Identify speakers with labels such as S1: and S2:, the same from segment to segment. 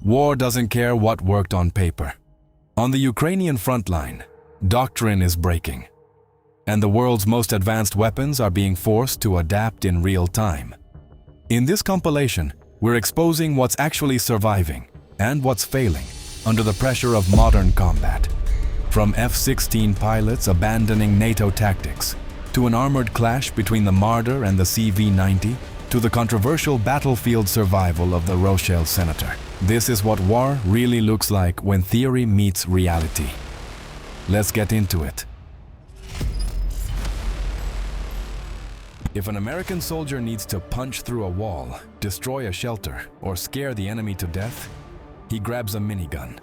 S1: War doesn't care what worked on paper. On the Ukrainian front line, doctrine is breaking, and the world's most advanced weapons are being forced to adapt in real time. In this compilation, we're exposing what's actually surviving and what's failing under the pressure of modern combat. From F-16 pilots abandoning NATO tactics, to an armored clash between the Marder and the CV90, to the controversial battlefield survival of the Roshel senator. This is what war really looks like when theory meets reality. Let's get into it. If an American soldier needs to punch through a wall, destroy a shelter, or scare the enemy to death, he grabs a minigun.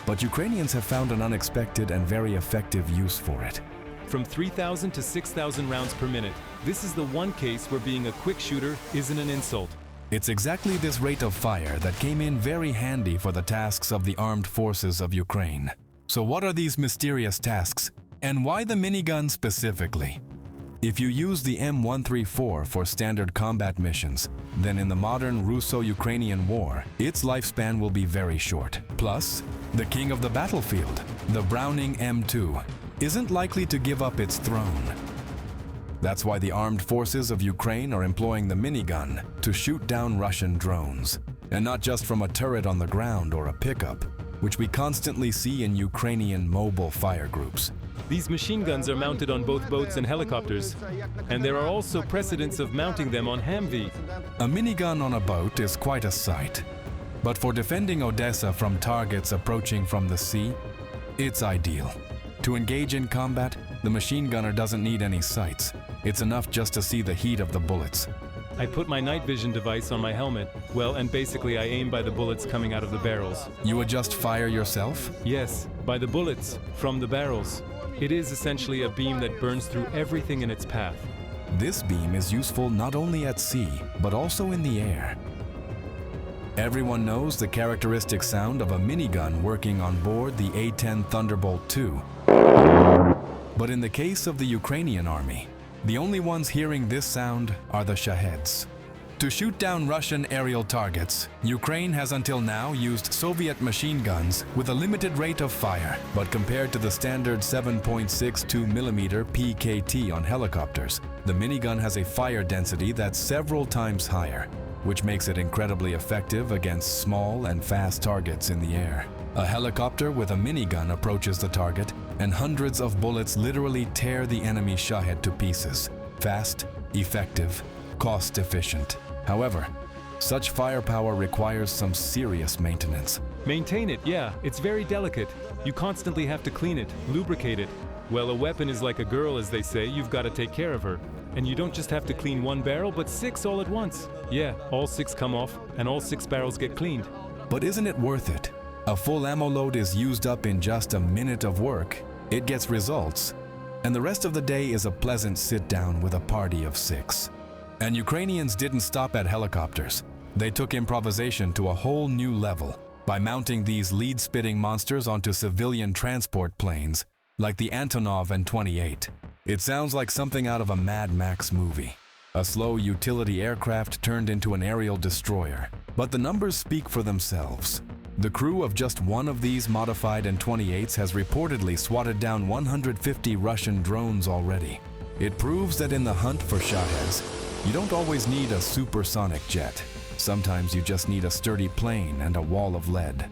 S1: But Ukrainians have found an unexpected and very effective use for it.
S2: From 3,000 to 6,000 rounds per minute, this is the one case where being a quick shooter isn't an insult.
S1: It's exactly this rate of fire that came in very handy for the tasks of the armed forces of Ukraine. So what are these mysterious tasks, and why the minigun specifically? If you use the M134 for standard combat missions, then in the modern Russo-Ukrainian war, its lifespan will be very short. Plus, the king of the battlefield, the Browning M2, isn't likely to give up its throne. That's why the armed forces of Ukraine are employing the minigun to shoot down Russian drones, and not just from a turret on the ground or a pickup, which we constantly see in Ukrainian mobile fire groups.
S2: These machine guns are mounted on both boats and helicopters, and there are also precedents of mounting them on Humvee.
S1: A minigun on a boat is quite a sight, but for defending Odessa from targets approaching from the sea, it's ideal. To engage in combat, the machine gunner doesn't need any sights. It's enough just to see the heat of the bullets.
S2: I put my night vision device on my helmet, and basically I aim by the bullets coming out of the barrels.
S1: You adjust fire yourself?
S2: Yes, by the bullets, from the barrels. It is essentially a beam that burns through everything in its path.
S1: This beam is useful not only at sea, but also in the air. Everyone knows the characteristic sound of a minigun working on board the A-10 Thunderbolt II. But in the case of the Ukrainian army, the only ones hearing this sound are the Shaheds. To shoot down Russian aerial targets, Ukraine has until now used Soviet machine guns with a limited rate of fire, but compared to the standard 7.62mm PKT on helicopters, the minigun has a fire density that's several times higher, which makes it incredibly effective against small and fast targets in the air. A helicopter with a minigun approaches the target, and hundreds of bullets literally tear the enemy Shahed to pieces. Fast, effective, cost-efficient. However, such firepower requires some serious maintenance.
S2: Maintain it, yeah, it's very delicate. You constantly have to clean it, lubricate it. Well, a weapon is like a girl, as they say, you've got to take care of her. And you don't just have to clean one barrel, but 6 all at once. Yeah, all 6 come off, and all 6 barrels get cleaned.
S1: But isn't it worth it? A full ammo load is used up in just a minute of work. It gets results, and the rest of the day is a pleasant sit-down with a party of 6. And Ukrainians didn't stop at helicopters. They took improvisation to a whole new level by mounting these lead-spitting monsters onto civilian transport planes, like the Antonov An-28. It sounds like something out of a Mad Max movie. A slow utility aircraft turned into an aerial destroyer. But the numbers speak for themselves. The crew of just one of these modified An-28s has reportedly swatted down 150 Russian drones already. It proves that in the hunt for Shaheds, you don't always need a supersonic jet. Sometimes you just need a sturdy plane and a wall of lead.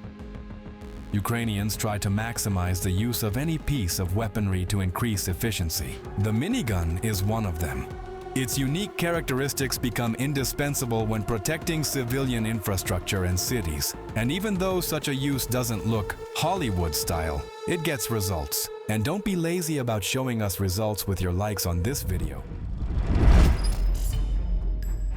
S1: Ukrainians try to maximize the use of any piece of weaponry to increase efficiency. The minigun is one of them. Its unique characteristics become indispensable when protecting civilian infrastructure and cities. And even though such a use doesn't look Hollywood style, it gets results. And don't be lazy about showing us results with your likes on this video.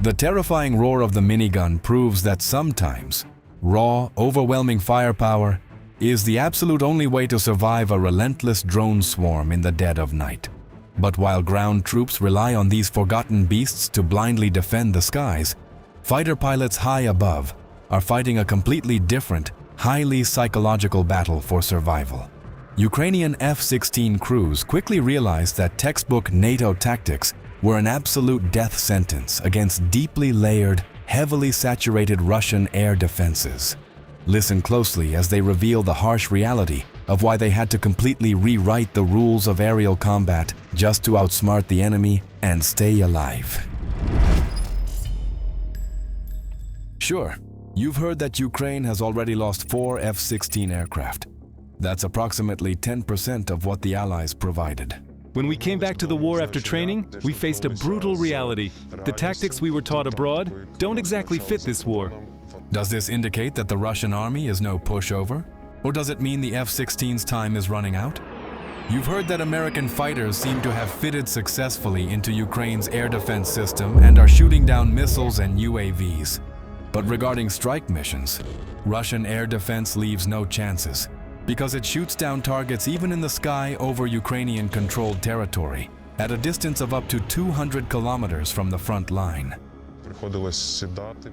S1: The terrifying roar of the minigun proves that sometimes raw, overwhelming firepower is the absolute only way to survive a relentless drone swarm in the dead of night. But while ground troops rely on these forgotten beasts to blindly defend the skies, fighter pilots high above are fighting a completely different, highly psychological battle for survival. Ukrainian F-16 crews quickly realized that textbook NATO tactics were an absolute death sentence against deeply layered, heavily saturated Russian air defenses. Listen closely as they reveal the harsh reality of why they had to completely rewrite the rules of aerial combat just to outsmart the enemy and stay alive. Sure, you've heard that Ukraine has already lost 4 F-16 aircraft. That's approximately 10% of what the Allies provided.
S2: When we came back to the war after training, we faced a brutal reality. The tactics we were taught abroad don't exactly fit this war.
S1: Does this indicate that the Russian army is no pushover? Or does it mean the F-16's time is running out? You've heard that American fighters seem to have fitted successfully into Ukraine's air defense system and are shooting down missiles and UAVs. But regarding strike missions, Russian air defense leaves no chances, because it shoots down targets even in the sky over Ukrainian-controlled territory, at a distance of up to 200 kilometers from the front line.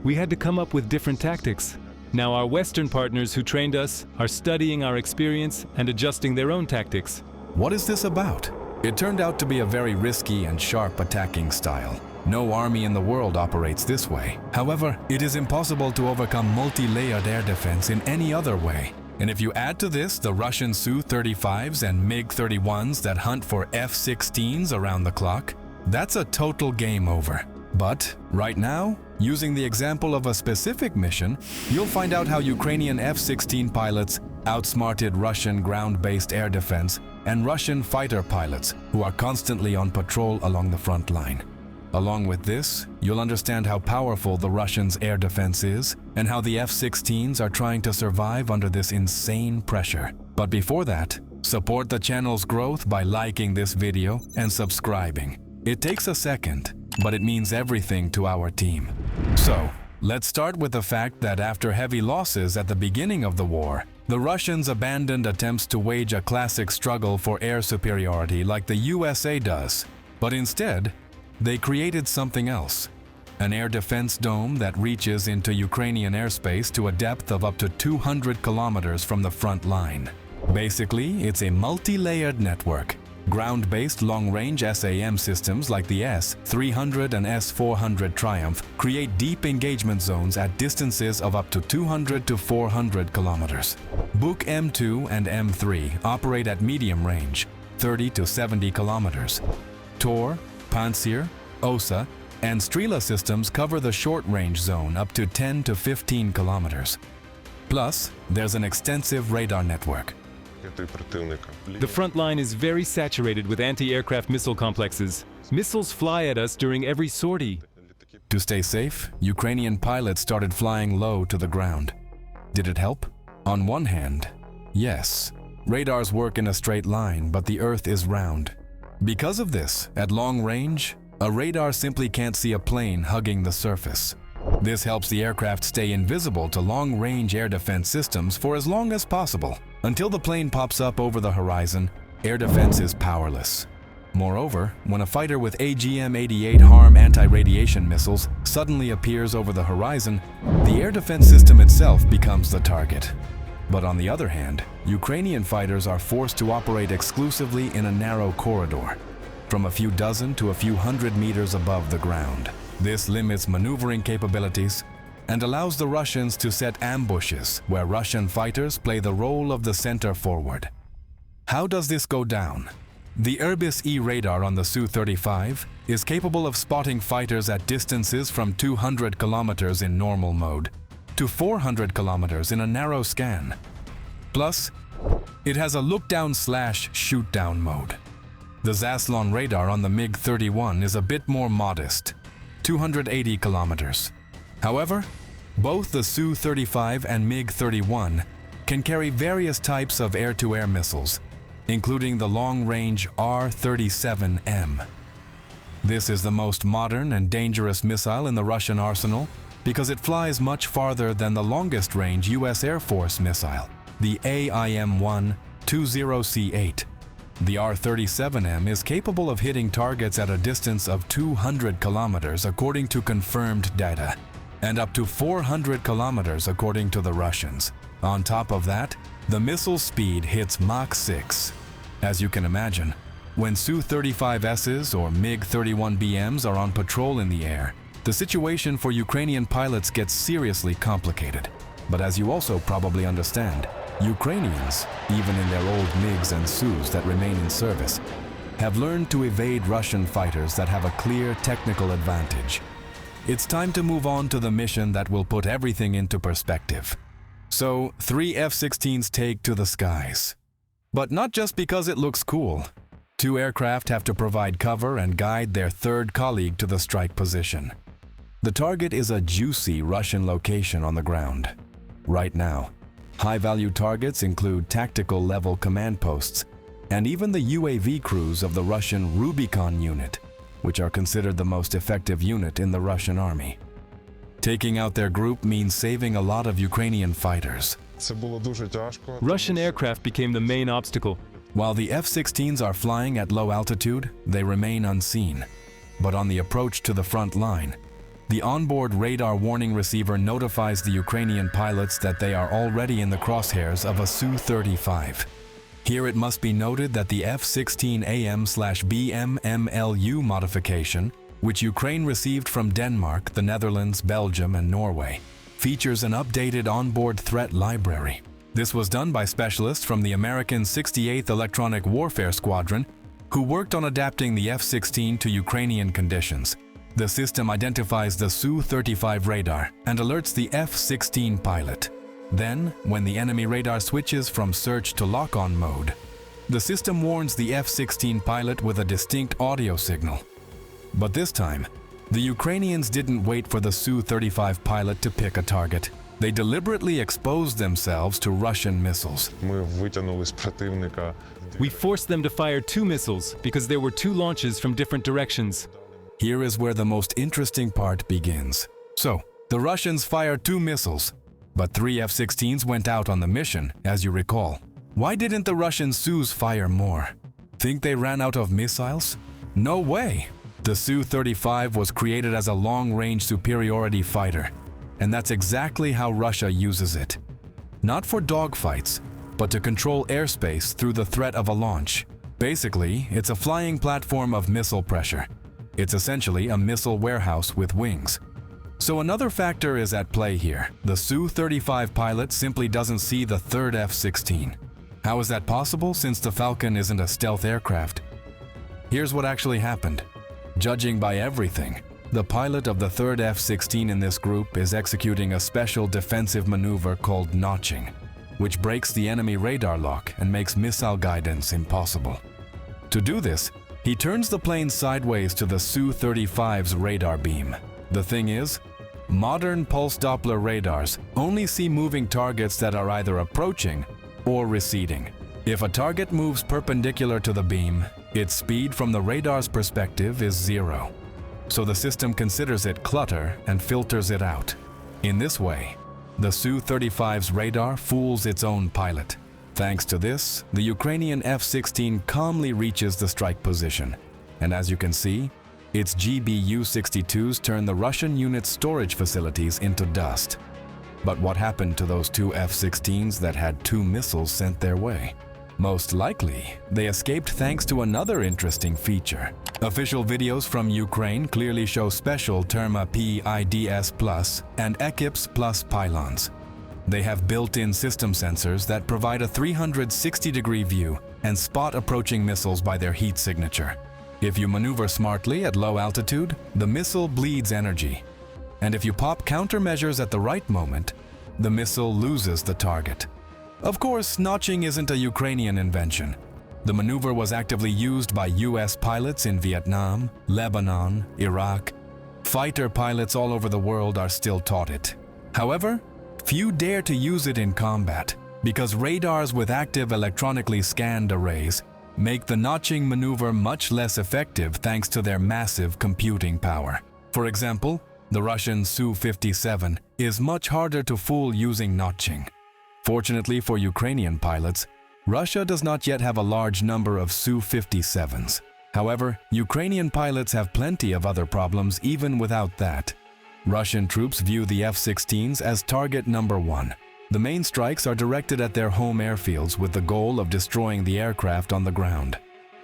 S2: We had to come up with different tactics. Now our Western partners who trained us are studying our experience and adjusting their own tactics.
S1: What is this about? It turned out to be a very risky and sharp attacking style. No army in the world operates this way. However, it is impossible to overcome multi-layered air defense in any other way. And if you add to this the Russian Su-35s and MiG-31s that hunt for F-16s around the clock, that's a total game over. But right now, using the example of a specific mission, you'll find out how Ukrainian F-16 pilots outsmarted Russian ground-based air defense and Russian fighter pilots who are constantly on patrol along the front line. Along with this, you'll understand how powerful the Russians' air defense is and how the F-16s are trying to survive under this insane pressure. But before that, support the channel's growth by liking this video and subscribing. It takes a second, but it means everything to our team. So, let's start with the fact that after heavy losses at the beginning of the war, the Russians abandoned attempts to wage a classic struggle for air superiority like the USA does, but instead, they created something else, an air defense dome that reaches into Ukrainian airspace to a depth of up to 200 kilometers from the front line. Basically, it's a multi-layered network. Ground-based long-range SAM systems like the S-300 and S-400 Triumph create deep engagement zones at distances of up to 200 to 400 kilometers. Buk M2 and M3 operate at medium range, 30 to 70 kilometers. Tor, Pantsir, OSA, and Strela systems cover the short-range zone up to 10 to 15 kilometers. Plus, there's an extensive radar network.
S2: The front line is very saturated with anti-aircraft missile complexes. Missiles fly at us during every sortie.
S1: To stay safe, Ukrainian pilots started flying low to the ground. Did it help? On one hand, yes. Radars work in a straight line, but the Earth is round. Because of this, at long range, a radar simply can't see a plane hugging the surface. This helps the aircraft stay invisible to long-range air defense systems for as long as possible. Until the plane pops up over the horizon, air defense is powerless. Moreover, when a fighter with AGM-88 HARM anti-radiation missiles suddenly appears over the horizon, the air defense system itself becomes the target. But on the other hand, Ukrainian fighters are forced to operate exclusively in a narrow corridor, from a few dozen to a few hundred meters above the ground. This limits maneuvering capabilities and allows the Russians to set ambushes where Russian fighters play the role of the center forward. How does this go down? The Irbis-E radar on the Su-35 is capable of spotting fighters at distances from 200 kilometers in normal mode to 400 kilometers in a narrow scan. Plus, it has a look-down/shoot-down mode. The Zaslon radar on the MiG-31 is a bit more modest, 280 kilometers. However, both the Su-35 and MiG-31 can carry various types of air-to-air missiles, including the long-range R-37M. This is the most modern and dangerous missile in the Russian arsenal because it flies much farther than the longest-range U.S. Air Force missile, the AIM-1 20C8. The R-37M is capable of hitting targets at a distance of 200 kilometers according to confirmed data, and up to 400 kilometers according to the Russians. On top of that, the missile speed hits Mach 6. As you can imagine, when Su-35Ss or MiG-31BMs are on patrol in the air, The situation for Ukrainian pilots gets seriously complicated. But as you also probably understand, Ukrainians, even in their old MiGs and Sus that remain in service, have learned to evade Russian fighters that have a clear technical advantage. It's time to move on to the mission that will put everything into perspective. So, 3 F-16s take to the skies. But not just because it looks cool. 2 aircraft have to provide cover and guide their third colleague to the strike position. The target is a juicy Russian location on the ground. Right now, high-value targets include tactical-level command posts and even the UAV crews of the Russian Rubicon unit, which are considered the most effective unit in the Russian army. Taking out their group means saving a lot of Ukrainian fighters.
S2: Russian aircraft became the main obstacle.
S1: While the F-16s are flying at low altitude, they remain unseen. But on the approach to the front line, the onboard radar warning receiver notifies the Ukrainian pilots that they are already in the crosshairs of a Su-35. Here it must be noted that the F-16AM/BM MLU modification, which Ukraine received from Denmark, the Netherlands, Belgium, and Norway, features an updated onboard threat library. This was done by specialists from the American 68th Electronic Warfare Squadron, who worked on adapting the F-16 to Ukrainian conditions. The system identifies the Su-35 radar and alerts the F-16 pilot. Then, when the enemy radar switches from search to lock-on mode, the system warns the F-16 pilot with a distinct audio signal. But this time, the Ukrainians didn't wait for the Su-35 pilot to pick a target. They deliberately exposed themselves to Russian missiles.
S2: We forced them to fire 2 missiles because there were 2 launches from different directions.
S1: Here is where the most interesting part begins. So, the Russians fired 2 missiles, but 3 F-16s went out on the mission, as you recall. Why didn't the Russian Sus fire more? Think they ran out of missiles? No way! The Su-35 was created as a long-range superiority fighter, and that's exactly how Russia uses it. Not for dogfights, but to control airspace through the threat of a launch. Basically, it's a flying platform of missile pressure. It's essentially a missile warehouse with wings. So another factor is at play here. The Su-35 pilot simply doesn't see the third F-16. How is that possible since the Falcon isn't a stealth aircraft? Here's what actually happened. Judging by everything, the pilot of the third F-16 in this group is executing a special defensive maneuver called notching, which breaks the enemy radar lock and makes missile guidance impossible. To do this, he turns the plane sideways to the Su-35's radar beam. The thing is, modern pulse Doppler radars only see moving targets that are either approaching or receding. If a target moves perpendicular to the beam, its speed from the radar's perspective is 0. So the system considers it clutter and filters it out. In this way, the Su-35's radar fools its own pilot. Thanks to this, the Ukrainian F-16 calmly reaches the strike position. And as you can see, its GBU-62s turn the Russian unit's storage facilities into dust. But what happened to those 2 F-16s that had 2 missiles sent their way? Most likely, they escaped thanks to another interesting feature. Official videos from Ukraine clearly show special Terma PIDS Plus and EKIPS Plus pylons. They have built-in system sensors that provide a 360-degree view and spot approaching missiles by their heat signature. If you maneuver smartly at low altitude, the missile bleeds energy. And if you pop countermeasures at the right moment, the missile loses the target. Of course, notching isn't a Ukrainian invention. The maneuver was actively used by US pilots in Vietnam, Lebanon, Iraq. Fighter pilots all over the world are still taught it. However, few dare to use it in combat because radars with active electronically scanned arrays make the notching maneuver much less effective thanks to their massive computing power. For example, the Russian Su-57 is much harder to fool using notching. Fortunately for Ukrainian pilots, Russia does not yet have a large number of Su-57s. However, Ukrainian pilots have plenty of other problems even without that. Russian troops view the F-16s as target number 1. The main strikes are directed at their home airfields with the goal of destroying the aircraft on the ground.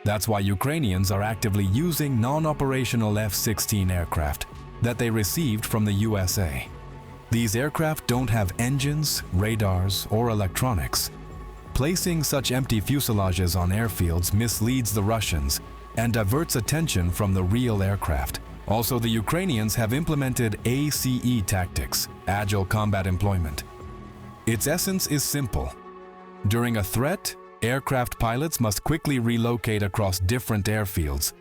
S1: That's why Ukrainians are actively using non-operational F-16 aircraft, that they received from the USA. These aircraft don't have engines, radars, or electronics. Placing such empty fuselages on airfields misleads the Russians and diverts attention from the real aircraft. Also, the Ukrainians have implemented ACE tactics, Agile Combat Employment. Its essence is simple. During a threat, aircraft pilots must quickly relocate across different airfields.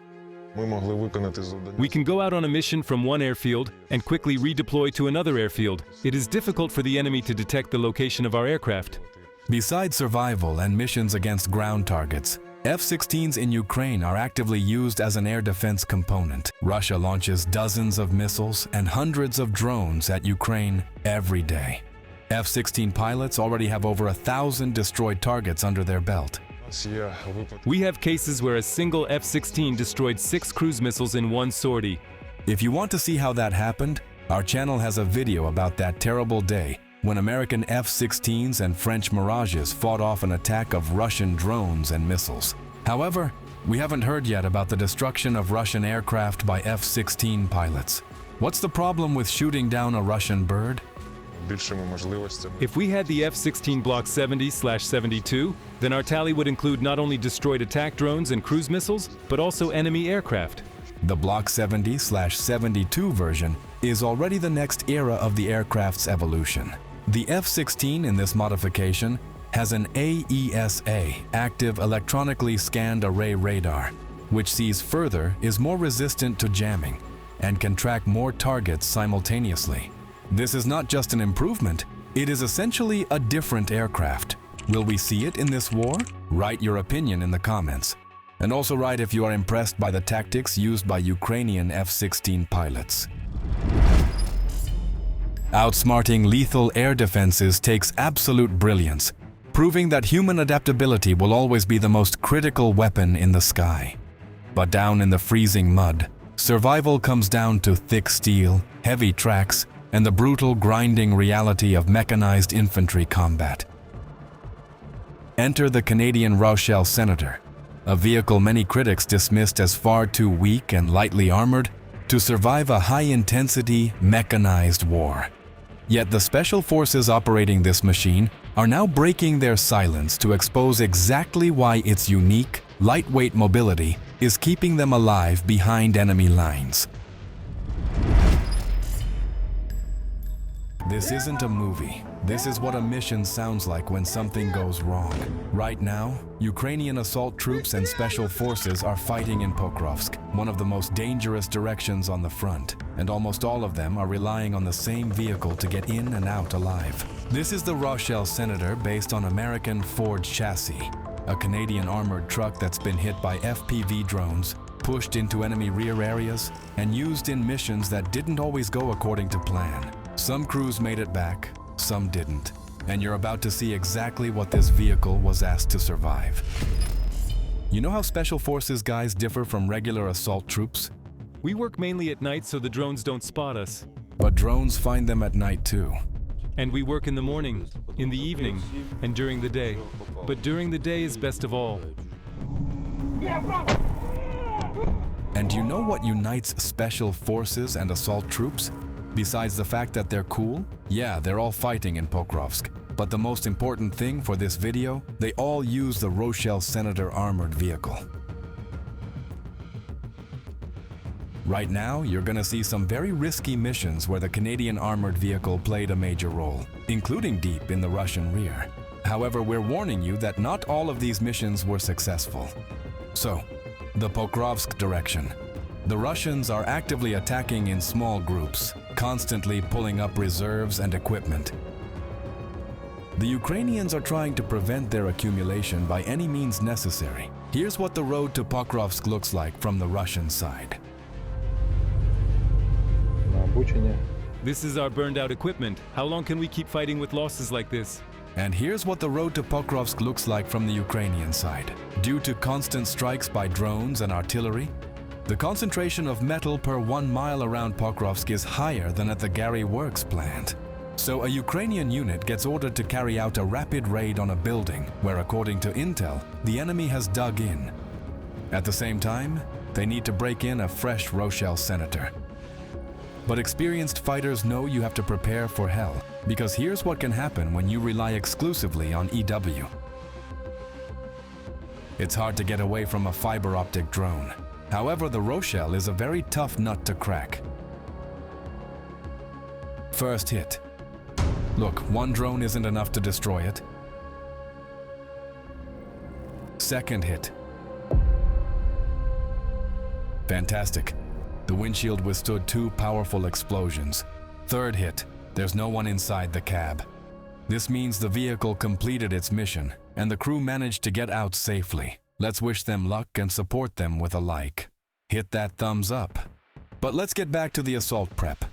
S2: We can go out on a mission from one airfield and quickly redeploy to another airfield. It is difficult for the enemy to detect the location of our aircraft.
S1: Besides survival and missions against ground targets, F-16s in Ukraine are actively used as an air defense component. Russia launches dozens of missiles and hundreds of drones at Ukraine every day. F-16 pilots already have over 1,000 destroyed targets under their belt.
S2: We have cases where a single F-16 destroyed 6 cruise missiles in one sortie.
S1: If you want to see how that happened, our channel has a video about that terrible day when American F-16s and French Mirages fought off an attack of Russian drones and missiles. However, we haven't heard yet about the destruction of Russian aircraft by F-16 pilots. What's the problem with shooting down a Russian bird?
S2: If we had the F-16 Block 70/72, then our tally would include not only destroyed attack drones and cruise missiles, but also enemy aircraft.
S1: The Block 70/72 version is already the next era of the aircraft's evolution. The F-16 in this modification has an AESA, Active Electronically Scanned Array Radar, which sees further, is more resistant to jamming, and can track more targets simultaneously. This is not just an improvement, it is essentially a different aircraft. Will we see it in this war? Write your opinion in the comments. And also write if you are impressed by the tactics used by Ukrainian F-16 pilots. Outsmarting lethal air defenses takes absolute brilliance, proving that human adaptability will always be the most critical weapon in the sky. But down in the freezing mud, survival comes down to thick steel, heavy tracks, and the brutal grinding reality of mechanized infantry combat. Enter the Canadian Roshel Senator, a vehicle many critics dismissed as far too weak and lightly armored to survive a high-intensity, mechanized war. Yet the special forces operating this machine are now breaking their silence to expose exactly why its unique, lightweight mobility is keeping them alive behind enemy lines. This isn't a movie. This is what a mission sounds like when something goes wrong. Right now, Ukrainian assault troops and special forces are fighting in Pokrovsk, one of the most dangerous directions on the front, and almost all of them are relying on the same vehicle to get in and out alive. This is the Roshel Senator based on American Ford chassis, a Canadian armored truck that's been hit by FPV drones, pushed into enemy rear areas, and used in missions that didn't always go according to plan. Some crews made it back, some didn't, and you're about to see exactly what this vehicle was asked to survive. You know how Special Forces guys differ from regular assault troops?
S2: We work mainly at night so the drones don't spot us.
S1: But drones find them at night too.
S2: And we work in the morning, in the evening, and during the day. But during the day is best of all.
S1: And you know what unites Special Forces and assault troops? Besides the fact that they're cool? Yeah, they're all fighting in Pokrovsk. But the most important thing for this video, they all use the Roshel Senator armored vehicle. Right now, you're gonna see some very risky missions where the Canadian armored vehicle played a major role, including deep in the Russian rear. However, we're warning you that not all of these missions were successful. So, the Pokrovsk direction. The Russians are actively attacking in small groups, constantly pulling up reserves and equipment. The Ukrainians are trying to prevent their accumulation by any means necessary. Here's what the road to Pokrovsk looks like from the Russian side.
S2: This is our burned out equipment. How long can we keep fighting with losses like this?
S1: And here's what the road to Pokrovsk looks like from the Ukrainian side. Due to constant strikes by drones and artillery, the concentration of metal per 1 mile around Pokrovsk is higher than at the Gary Works plant. So a Ukrainian unit gets ordered to carry out a rapid raid on a building where, according to intel, the enemy has dug in. At the same time, they need to break in a fresh Roshel Senator. But experienced fighters know you have to prepare for hell, because here's what can happen when you rely exclusively on EW. It's hard to get away from a fiber optic drone. However, the Roshel is a very tough nut to crack. First hit. Look, one drone isn't enough to destroy it. Second hit. Fantastic. The windshield withstood 2 powerful explosions. Third hit. There's no one inside the cab. This means the vehicle completed its mission, and the crew managed to get out safely. Let's wish them luck and support them with a like. Hit that thumbs up. But let's get back to the assault prep.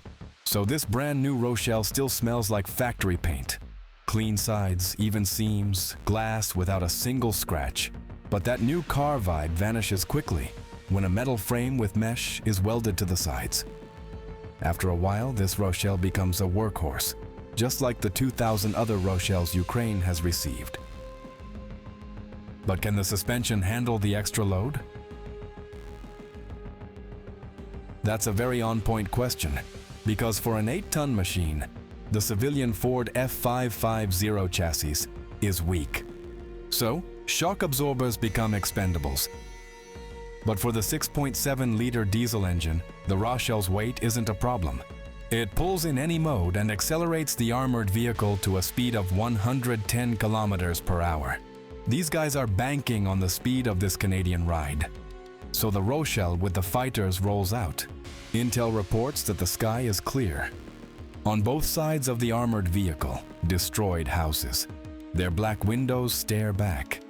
S1: So this brand new Roshel still smells like factory paint. Clean sides, even seams, glass without a single scratch. But that new car vibe vanishes quickly when a metal frame with mesh is welded to the sides. After a while, this Roshel becomes a workhorse, just like the 2,000 other Roshels Ukraine has received. But can the suspension handle the extra load? That's a very on-point question, because for an 8-ton machine, the civilian Ford F550 chassis is weak. So, shock absorbers become expendables. But for the 6.7-liter diesel engine, the Roshel's weight isn't a problem. It pulls in any mode and accelerates the armored vehicle to a speed of 110 kilometers per hour. These guys are banking on the speed of this Canadian ride. So the Roshel with the fighters rolls out. Intel reports that the sky is clear. On both sides of the armored vehicle, destroyed houses. Their black windows stare back.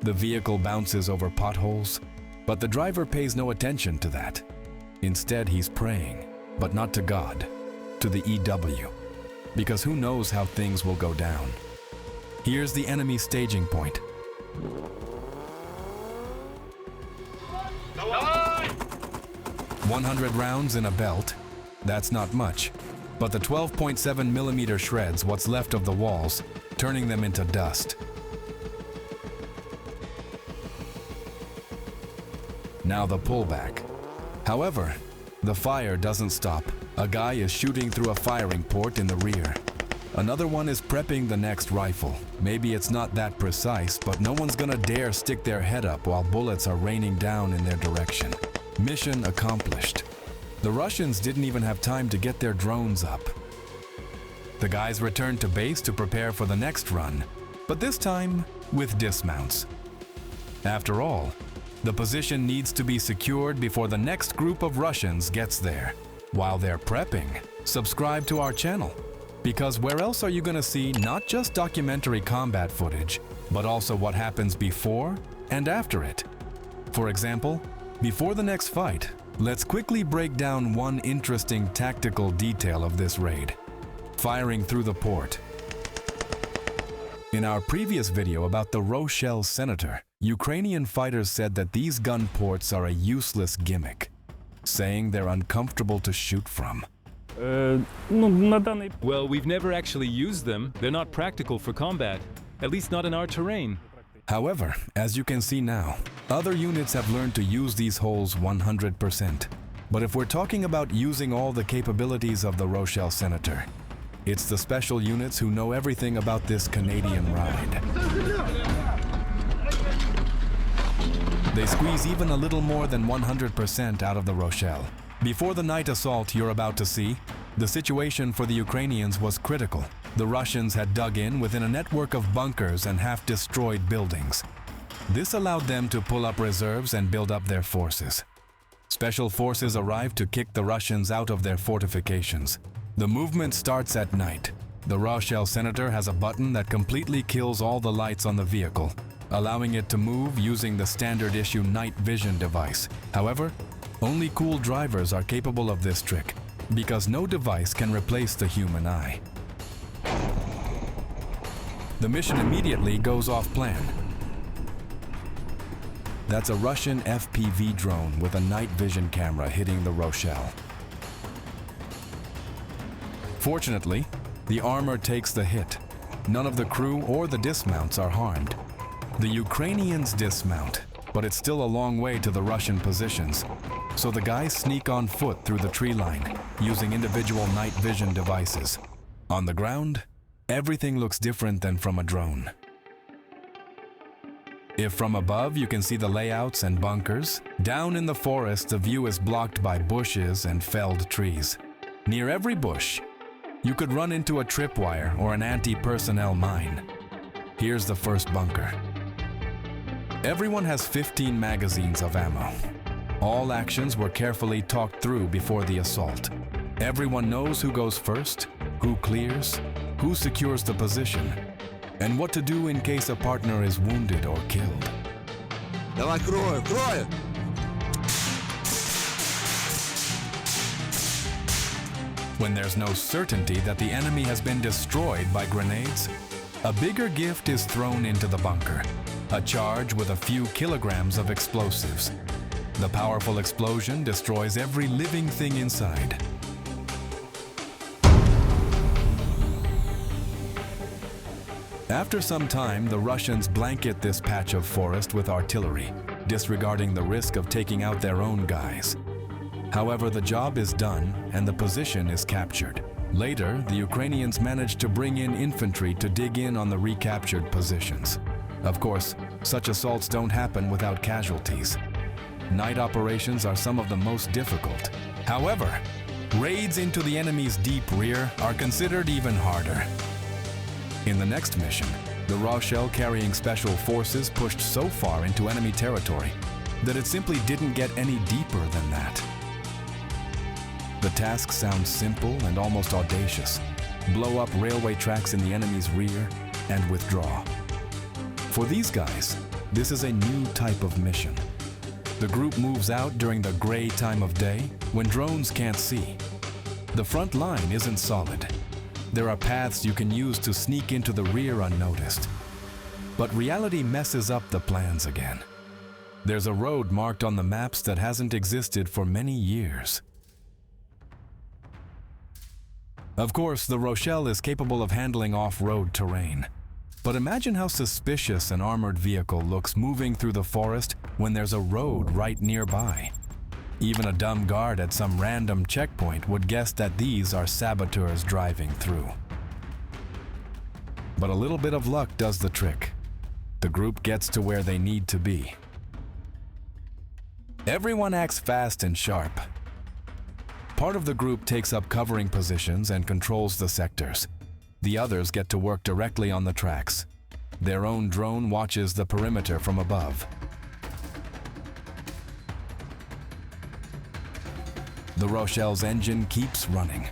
S1: The vehicle bounces over potholes, but the driver pays no attention to that. Instead, he's praying, but not to God, to the EW, because who knows how things will go down. Here's the enemy staging point. 100 rounds in a belt, that's not much, but the 12.7mm shreds what's left of the walls, turning them into dust. Now the pullback. However, the fire doesn't stop. A guy is shooting through a firing port in the rear. Another one is prepping the next rifle. Maybe it's not that precise, but no one's gonna dare stick their head up while bullets are raining down in their direction. Mission accomplished. The Russians didn't even have time to get their drones up. The guys returned to base to prepare for the next run, but this time with dismounts. After all, the position needs to be secured before the next group of Russians gets there. While they're prepping, subscribe to our channel, because where else are you going to see not just documentary combat footage, but also what happens before and after it? For example, before the next fight, let's quickly break down one interesting tactical detail of this raid: firing through the port. In our previous video about the Roshel Senator, Ukrainian fighters said that these gun ports are a useless gimmick, saying they're uncomfortable to shoot from.
S2: Well, we've never actually used them. They're not practical for combat, at least not in our terrain.
S1: However, as you can see now, other units have learned to use these holes 100%. But if we're talking about using all the capabilities of the Roshel Senator, it's the special units who know everything about this Canadian ride. They squeeze even a little more than 100% out of the Roshel. Before the night assault you're about to see, the situation for the Ukrainians was critical. The Russians had dug in within a network of bunkers and half-destroyed buildings. This allowed them to pull up reserves and build up their forces. Special forces arrived to kick the Russians out of their fortifications. The movement starts at night. The Roshel Senator has a button that completely kills all the lights on the vehicle, allowing it to move using the standard issue night vision device. However, only cool drivers are capable of this trick, because no device can replace the human eye. The mission immediately goes off plan. That's a Russian FPV drone with a night vision camera hitting the Roshel. Fortunately, the armor takes the hit. None of the crew or the dismounts are harmed. The Ukrainians dismount, but it's still a long way to the Russian positions. So the guys sneak on foot through the tree line, using individual night vision devices. On the ground, everything looks different than from a drone. If from above you can see the layouts and bunkers, down in the forest the view is blocked by bushes and felled trees. Near every bush, you could run into a tripwire or an anti-personnel mine. Here's the first bunker. Everyone has 15 magazines of ammo. All actions were carefully talked through before the assault. Everyone knows who goes first, who clears, who secures the position, and what to do in case a partner is wounded or killed.
S3: Давай, крою, крою!
S1: When there's no certainty that the enemy has been destroyed by grenades, a bigger gift is thrown into the bunker, a charge with a few kilograms of explosives. The powerful explosion destroys every living thing inside. After some time, the Russians blanket this patch of forest with artillery, disregarding the risk of taking out their own guys. However, the job is done and the position is captured. Later, the Ukrainians managed to bring in infantry to dig in on the recaptured positions. Of course, such assaults don't happen without casualties. Night operations are some of the most difficult. However, raids into the enemy's deep rear are considered even harder. In the next mission, the Roshel carrying special forces pushed so far into enemy territory that it simply didn't get any deeper than that. The task sounds simple and almost audacious. Blow up railway tracks in the enemy's rear and withdraw. For these guys, this is a new type of mission. The group moves out during the gray time of day when drones can't see. The front line isn't solid. There are paths you can use to sneak into the rear unnoticed. But reality messes up the plans again. There's a road marked on the maps that hasn't existed for many years. Of course, the Roshel is capable of handling off-road terrain. But imagine how suspicious an armored vehicle looks moving through the forest when there's a road right nearby. Even a dumb guard at some random checkpoint would guess that these are saboteurs driving through. But a little bit of luck does the trick. The group gets to where they need to be. Everyone acts fast and sharp. Part of the group takes up covering positions and controls the sectors. The others get to work directly on the tracks. Their own drone watches the perimeter from above. The Roshel's engine keeps running.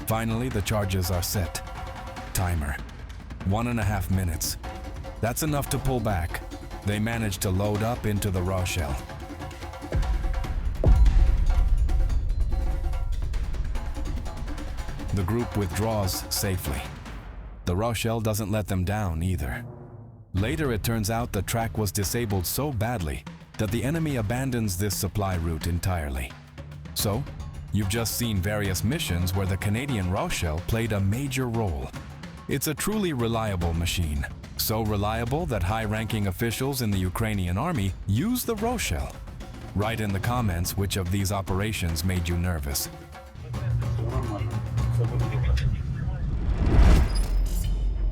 S1: Finally, the charges are set. Timer: 1.5 minutes. That's enough to pull back. They manage to load up into the Roshel. The group withdraws safely. The Roshel doesn't let them down either. Later, it turns out the track was disabled so badly that the enemy abandons this supply route entirely. So, you've just seen various missions where the Canadian Roshel played a major role. It's a truly reliable machine. So reliable that high-ranking officials in the Ukrainian army use the Roshel. Write in the comments which of these operations made you nervous.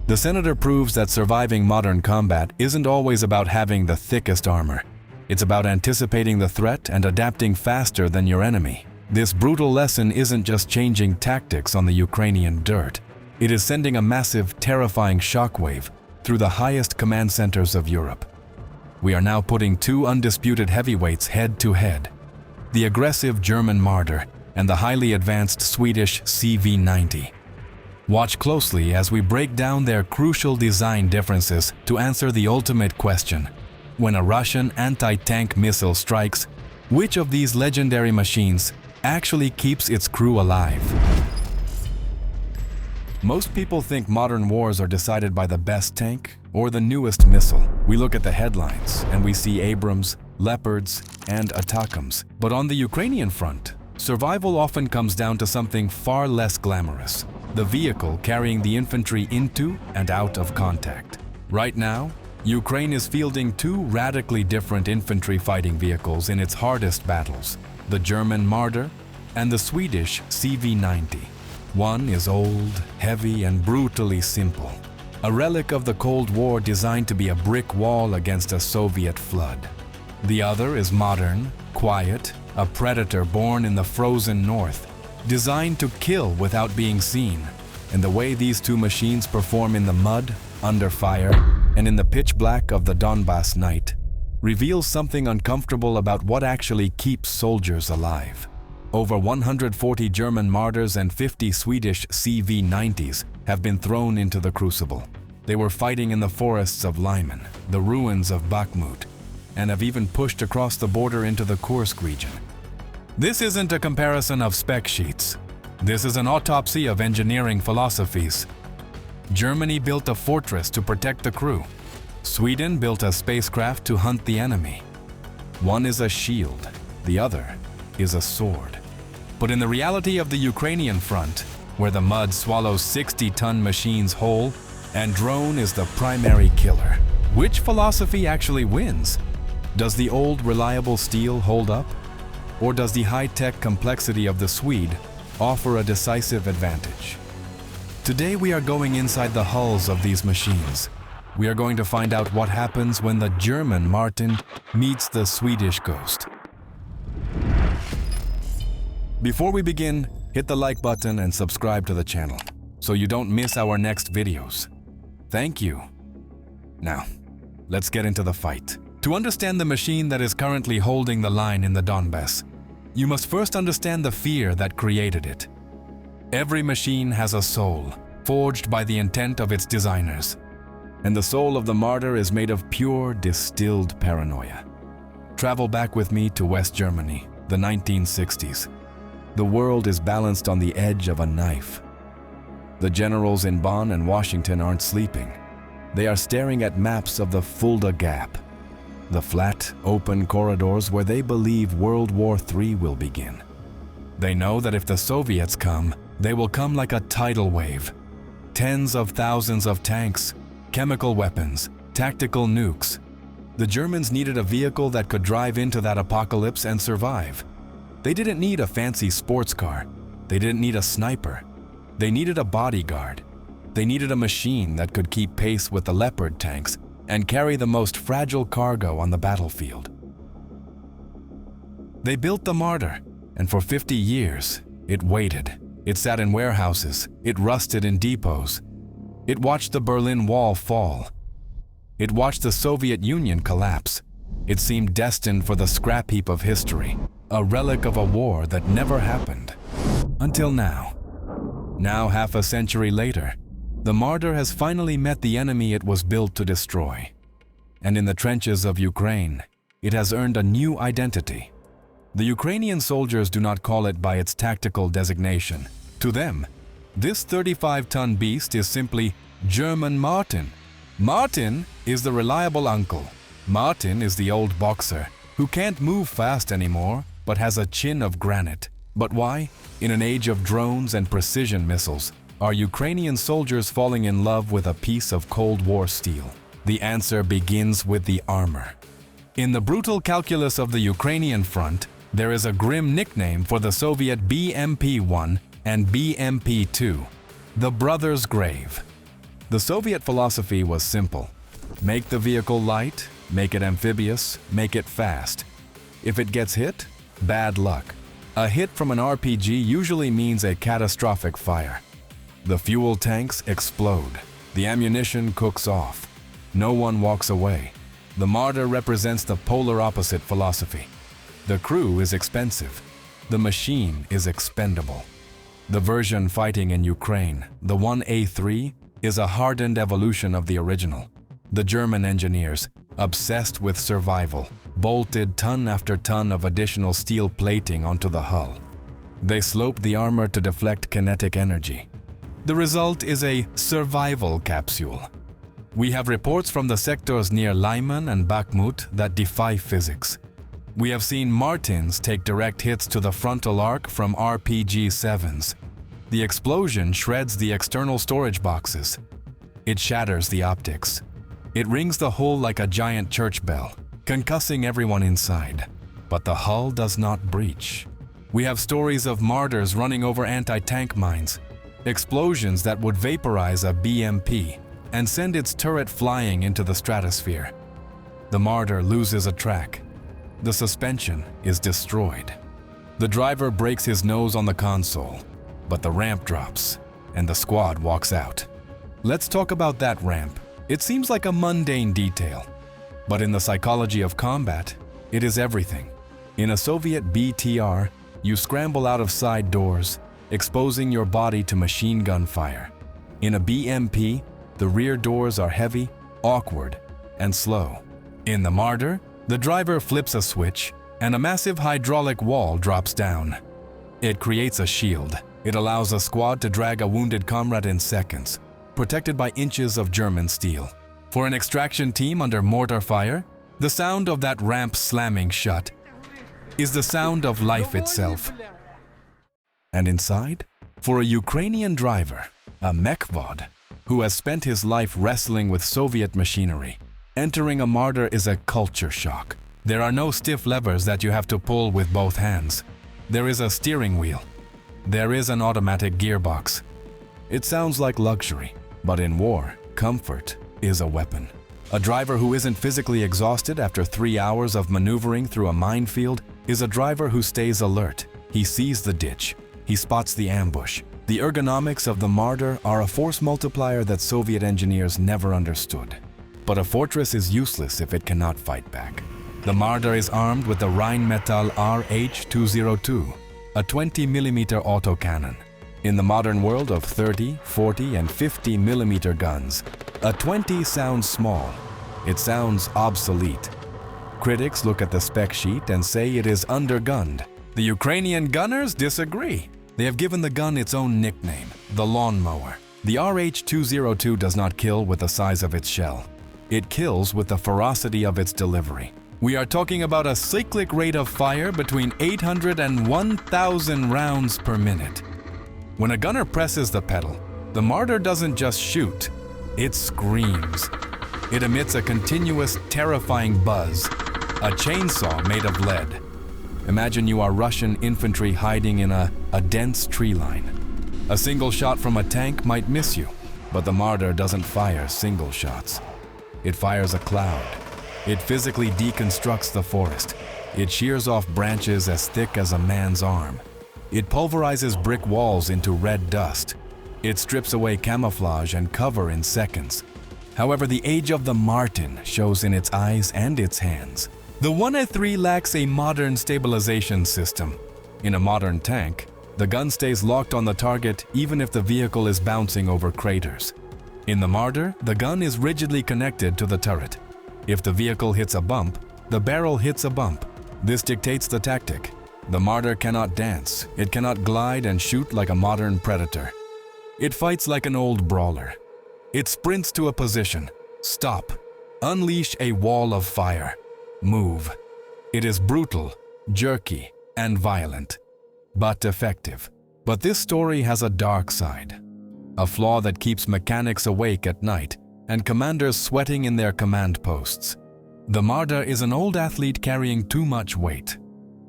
S1: The senator proves that surviving modern combat isn't always about having the thickest armor. It's about anticipating the threat and adapting faster than your enemy. This brutal lesson isn't just changing tactics on the Ukrainian dirt. It is sending a massive, terrifying shockwave through the highest command centers of Europe. We are now putting two undisputed heavyweights head-to-head: the aggressive German Marder and the highly advanced Swedish CV90. Watch closely as we break down their crucial design differences to answer the ultimate question. When a Russian anti-tank missile strikes, which of these legendary machines actually keeps its crew alive? Most people think modern wars are decided by the best tank or the newest missile. We look at the headlines and we see Abrams, Leopards, and Atakams. But on the Ukrainian front, survival often comes down to something far less glamorous: the vehicle carrying the infantry into and out of contact. Right now, Ukraine is fielding two radically different infantry fighting vehicles in its hardest battles, the German Marder and the Swedish CV90. One is old, heavy, and brutally simple, a relic of the Cold War designed to be a brick wall against a Soviet flood. The other is modern, quiet, a predator born in the frozen north, designed to kill without being seen. And the way these two machines perform in the mud, under fire, and in the pitch black of the Donbass night reveals something uncomfortable about what actually keeps soldiers alive. Over 140 German Marders and 50 Swedish CV90s have been thrown into the crucible. They were fighting in the forests of Lyman, the ruins of Bakhmut, and have even pushed across the border into the Kursk region. This isn't a comparison of spec sheets. This is an autopsy of engineering philosophies. Germany built a fortress to protect the crew. Sweden built a spacecraft to hunt the enemy. One is a shield, the other is a sword. But in the reality of the Ukrainian front, where the mud swallows 60-ton machines whole and drone is the primary killer, which philosophy actually wins? Does the old reliable steel hold up? Or does the high-tech complexity of the Swede offer a decisive advantage? Today we are going inside the hulls of these machines. We are going to find out what happens when the German Martin meets the Swedish Ghost. Before we begin, hit the like button and subscribe to the channel so you don't miss our next videos. Thank you. Now, let's get into the fight. To understand the machine that is currently holding the line in the Donbass, you must first understand the fear that created it. Every machine has a soul, forged by the intent of its designers. And the soul of the Marder is made of pure, distilled paranoia. Travel back with me to West Germany, the 1960s. The world is balanced on the edge of a knife. The generals in Bonn and Washington aren't sleeping. They are staring at maps of the Fulda Gap, the flat, open corridors where they believe World War III will begin. They know that if the Soviets come, they will come like a tidal wave. Tens of thousands of tanks, chemical weapons, tactical nukes. The Germans needed a vehicle that could drive into that apocalypse and survive. They didn't need a fancy sports car. They didn't need a sniper. They needed a bodyguard. They needed a machine that could keep pace with the Leopard tanks and carry the most fragile cargo on the battlefield. They built the Marder, and for 50 years, it waited. It sat in warehouses. It rusted in depots. It watched the Berlin Wall fall. It watched the Soviet Union collapse. It seemed destined for the scrap heap of history, a relic of a war that never happened. Until now. Now, half a century later, the Marder has finally met the enemy it was built to destroy. And in the trenches of Ukraine, it has earned a new identity. The Ukrainian soldiers do not call it by its tactical designation. To them, this 35-ton beast is simply German Martin. Martin is the reliable uncle. Martin is the old boxer who can't move fast anymore but has a chin of granite. But why? In an age of drones and precision missiles, are Ukrainian soldiers falling in love with a piece of Cold War steel? The answer begins with the armor. In the brutal calculus of the Ukrainian front, there is a grim nickname for the Soviet BMP-1 and BMP-2, the Brothers' Grave. The Soviet philosophy was simple. Make the vehicle light, make it amphibious, make it fast. If it gets hit, bad luck. A hit from an RPG usually means a catastrophic fire. The fuel tanks explode. The ammunition cooks off. No one walks away. The Marder represents the polar opposite philosophy. The crew is expensive. The machine is expendable. The version fighting in Ukraine, the 1A3, is a hardened evolution of the original. The German engineers, obsessed with survival, bolted ton after ton of additional steel plating onto the hull. They sloped the armor to deflect kinetic energy. The result is a survival capsule. We have reports from the sectors near Lyman and Bakhmut that defy physics. We have seen Martins take direct hits to the frontal arc from RPG-7s. The explosion shreds the external storage boxes. It shatters the optics. It rings the hull like a giant church bell, concussing everyone inside. But the hull does not breach. We have stories of Marders running over anti-tank mines, explosions that would vaporize a BMP and send its turret flying into the stratosphere. The Marder loses a track. The suspension is destroyed. The driver breaks his nose on the console, but the ramp drops and the squad walks out. Let's talk about that ramp. It seems like a mundane detail, but in the psychology of combat, it is everything. In a Soviet BTR, you scramble out of side doors, exposing your body to machine gun fire. In a BMP, the rear doors are heavy, awkward, and slow. In the Marder, the driver flips a switch, and a massive hydraulic wall drops down. It creates a shield. It allows a squad to drag a wounded comrade in seconds, protected by inches of German steel. For an extraction team under mortar fire, the sound of that ramp slamming shut is the sound of life itself. And inside, for a Ukrainian driver, a mechvod, who has spent his life wrestling with Soviet machinery, entering a Marder is a culture shock. There are no stiff levers that you have to pull with both hands. There is a steering wheel. There is an automatic gearbox. It sounds like luxury, but in war, comfort is a weapon. A driver who isn't physically exhausted after 3 hours of maneuvering through a minefield is a driver who stays alert. He sees the ditch. He spots the ambush. The ergonomics of the Marder are a force multiplier that Soviet engineers never understood. But a fortress is useless if it cannot fight back. The Marder is armed with the Rheinmetall RH-202, a 20mm autocannon. In the modern world of 30, 40, and 50mm guns, a 20 sounds small. It sounds obsolete. Critics look at the spec sheet and say it is undergunned. The Ukrainian gunners disagree. They have given the gun its own nickname, the lawnmower. The RH-202 does not kill with the size of its shell. It kills with the ferocity of its delivery. We are talking about a cyclic rate of fire between 800 and 1,000 rounds per minute. When a gunner presses the pedal, the Marder doesn't just shoot, it screams. It emits a continuous, terrifying buzz, a chainsaw made of lead. Imagine you are Russian infantry hiding in a dense tree line. A single shot from a tank might miss you, but the Marder doesn't fire single shots. It fires a cloud. It physically deconstructs the forest. It shears off branches as thick as a man's arm. It pulverizes brick walls into red dust. It strips away camouflage and cover in seconds. However, the age of the Martin shows in its eyes and its hands. The 1A3 lacks a modern stabilization system. In a modern tank, the gun stays locked on the target even if the vehicle is bouncing over craters. In the Marder, the gun is rigidly connected to the turret. If the vehicle hits a bump, the barrel hits a bump. This dictates the tactic. The Marder cannot dance. It cannot glide and shoot like a modern predator. It fights like an old brawler. It sprints to a position. Stop. Unleash a wall of fire. Move. It is brutal, jerky, and violent, but effective. But this story has a dark side. A flaw that keeps mechanics awake at night and commanders sweating in their command posts. The Marder is an old athlete carrying too much weight.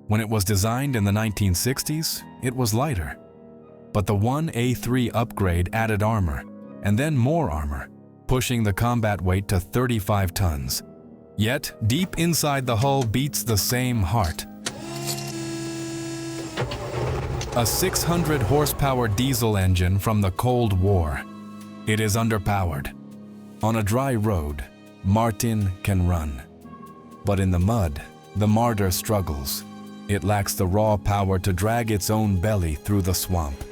S1: When it was designed in the 1960s, it was lighter. But the 1A3 upgrade added armor, and then more armor, pushing the combat weight to 35 tons. Yet, deep inside the hull beats the same heart. A 600 horsepower diesel engine from the Cold War. It is underpowered. On a dry road, Martin can run. But in the mud, the Marder struggles. It lacks the raw power to drag its own belly through the swamp.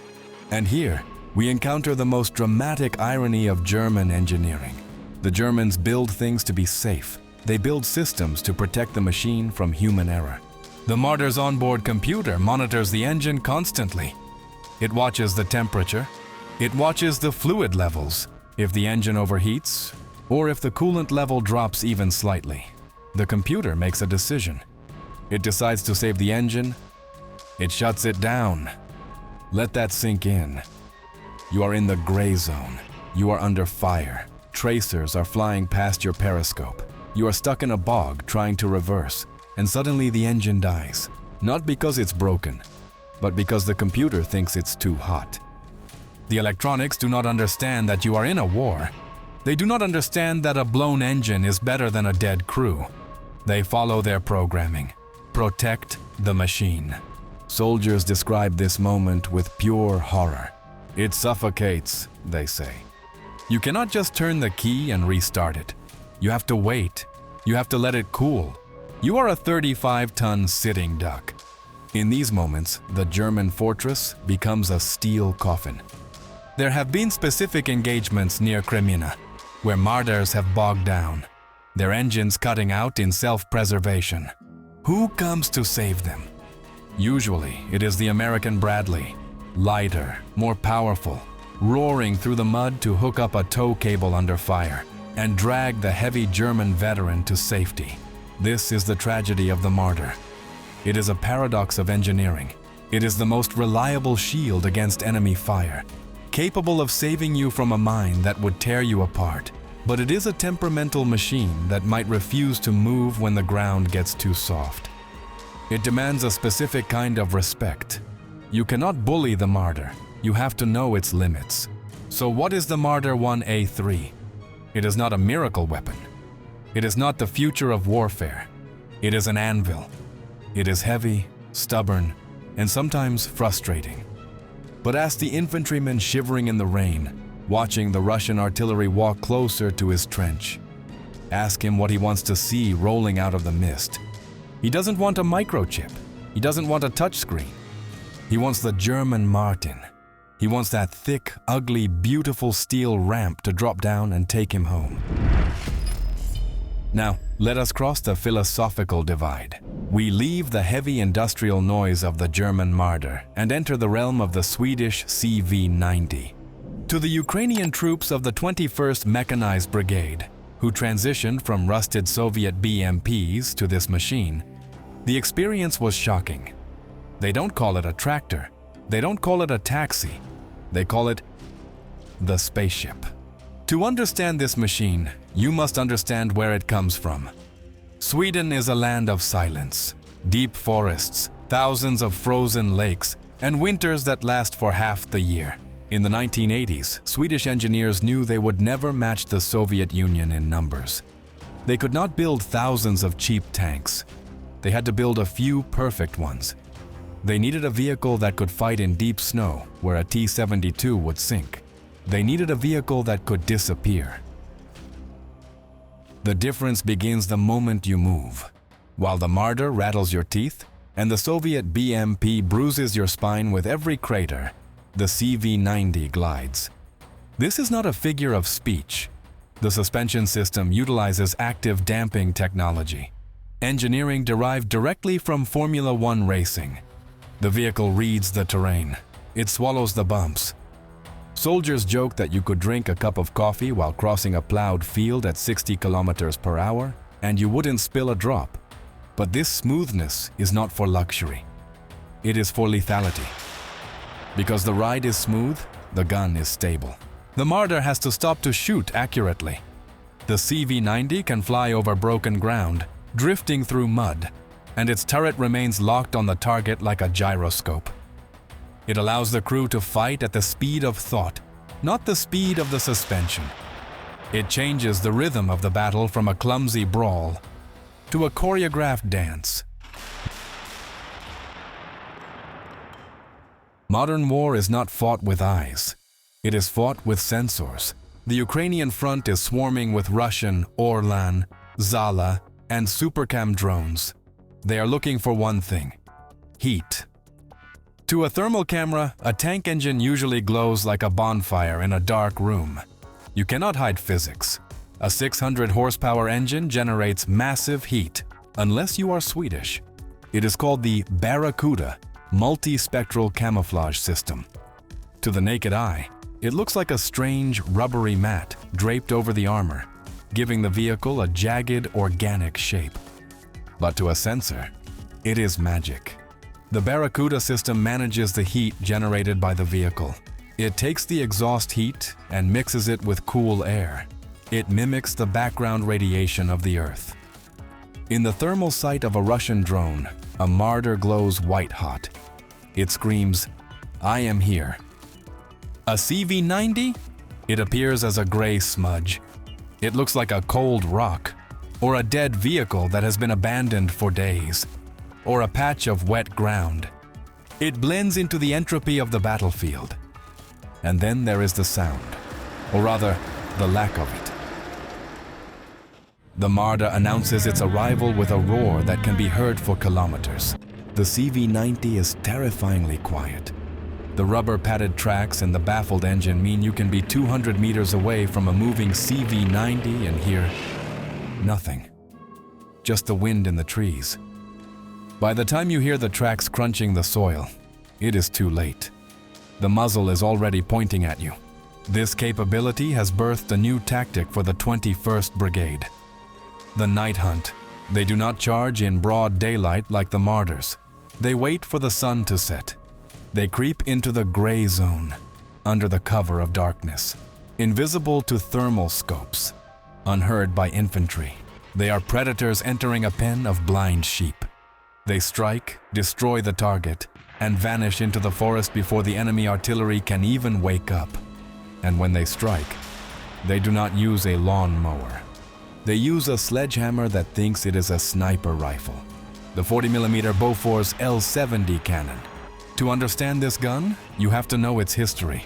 S1: And here, we encounter the most dramatic irony of German engineering. The Germans build things to be safe. They build systems to protect the machine from human error. The Marder's onboard computer monitors the engine constantly. It watches the temperature. It watches the fluid levels. If the engine overheats, or if the coolant level drops even slightly, the computer makes a decision. It decides to save the engine. It shuts it down. Let that sink in. You are in the gray zone. You are under fire. tracers are flying past your periscope. You are stuck in a bog trying to reverse, and suddenly the engine dies. Not because it's broken, but because the computer thinks it's too hot. The electronics do not understand that you are in a war. They do not understand that a blown engine is better than a dead crew. They follow their programming. Protect the machine. Soldiers describe this moment with pure horror. It suffocates, they say. You cannot just turn the key and restart it. You have to wait. You have to let it cool. You are a 35-ton sitting duck. In these moments, the German fortress becomes a steel coffin. There have been specific engagements near Crimea, where Marders have bogged down, their engines cutting out in self-preservation. Who comes to save them? Usually, it is the American Bradley, lighter, more powerful, roaring through the mud to hook up a tow cable under fire and drag the heavy German veteran to safety. This is the tragedy of the Marder. It is a paradox of engineering. It is the most reliable shield against enemy fire, capable of saving you from a mine that would tear you apart. But it is a temperamental machine that might refuse to move when the ground gets too soft. It demands a specific kind of respect. You cannot bully the Marder. You have to know its limits. So what is the Marder 1A3? It is not a miracle weapon. It is not the future of warfare. It is an anvil. It is heavy, stubborn, and sometimes frustrating. But ask the infantryman shivering in the rain, watching the Russian artillery walk closer to his trench. Ask him what he wants to see rolling out of the mist. He doesn't want a microchip. He doesn't want a touchscreen. He wants the German Martin. He wants that thick, ugly, beautiful steel ramp to drop down and take him home. Now, let us cross the philosophical divide. We leave the heavy industrial noise of the German Marder and enter the realm of the Swedish CV90. To the Ukrainian troops of the 21st Mechanized Brigade, who transitioned from rusted Soviet BMPs to this machine, the experience was shocking. They don't call it a tractor. They don't call it a taxi. They call it the spaceship. To understand this machine, you must understand where it comes from. Sweden is a land of silence, deep forests, thousands of frozen lakes, and winters that last for half the year. In the 1980s, Swedish engineers knew they would never match the Soviet Union in numbers. They could not build thousands of cheap tanks. They had to build a few perfect ones. They needed a vehicle that could fight in deep snow, where a T-72 would sink. They needed a vehicle that could disappear. The difference begins the moment you move. While the Marder rattles your teeth, and the Soviet BMP bruises your spine with every crater, the CV90 glides. This is not a figure of speech. The suspension system utilizes active damping technology, engineering derived directly from Formula One racing. The vehicle reads the terrain. It swallows the bumps. Soldiers joke that you could drink a cup of coffee while crossing a plowed field at 60 kilometers per hour, and you wouldn't spill a drop. But this smoothness is not for luxury. It is for lethality. Because the ride is smooth, the gun is stable. The Marder has to stop to shoot accurately. The CV90 can fly over broken ground, drifting through mud, and its turret remains locked on the target like a gyroscope. It allows the crew to fight at the speed of thought, not the speed of the suspension. It changes the rhythm of the battle from a clumsy brawl to a choreographed dance. Modern war is not fought with eyes. It is fought with sensors. The Ukrainian front is swarming with Russian Orlan, Zala, and Supercam drones. They are looking for one thing: heat. To a thermal camera, a tank engine usually glows like a bonfire in a dark room. You cannot hide physics. A 600 horsepower engine generates massive heat, unless you are Swedish. It is called the Barracuda multi-spectral camouflage system. To the naked eye, it looks like a strange rubbery mat draped over the armor, giving the vehicle a jagged organic shape. But to a sensor, it is magic. The Barracuda system manages the heat generated by the vehicle. It takes the exhaust heat and mixes it with cool air. It mimics the background radiation of the Earth. In the thermal sight of a Russian drone, a Marder glows white-hot. It screams, "I am here." A CV90? It appears as a gray smudge. It looks like a cold rock, or a dead vehicle that has been abandoned for days, or a patch of wet ground. It blends into the entropy of the battlefield. And then there is the sound, or rather, the lack of it. The Marder announces its arrival with a roar that can be heard for kilometers. The CV90 is terrifyingly quiet. The rubber-padded tracks and the baffled engine mean you can be 200 meters away from a moving CV90 and hear nothing. Just the wind in the trees. By the time you hear the tracks crunching the soil, it is too late. The muzzle is already pointing at you. This capability has birthed a new tactic for the 21st Brigade. The night hunt. They do not charge in broad daylight like the Marders. They wait for the sun to set. They creep into the gray zone, under the cover of darkness, invisible to thermal scopes, unheard by infantry. They are predators entering a pen of blind sheep. They strike, destroy the target, and vanish into the forest before the enemy artillery can even wake up. And when they strike, they do not use a lawn mower. They use a sledgehammer that thinks it is a sniper rifle, the 40mm Bofors L70 cannon. To understand this gun, you have to know its history.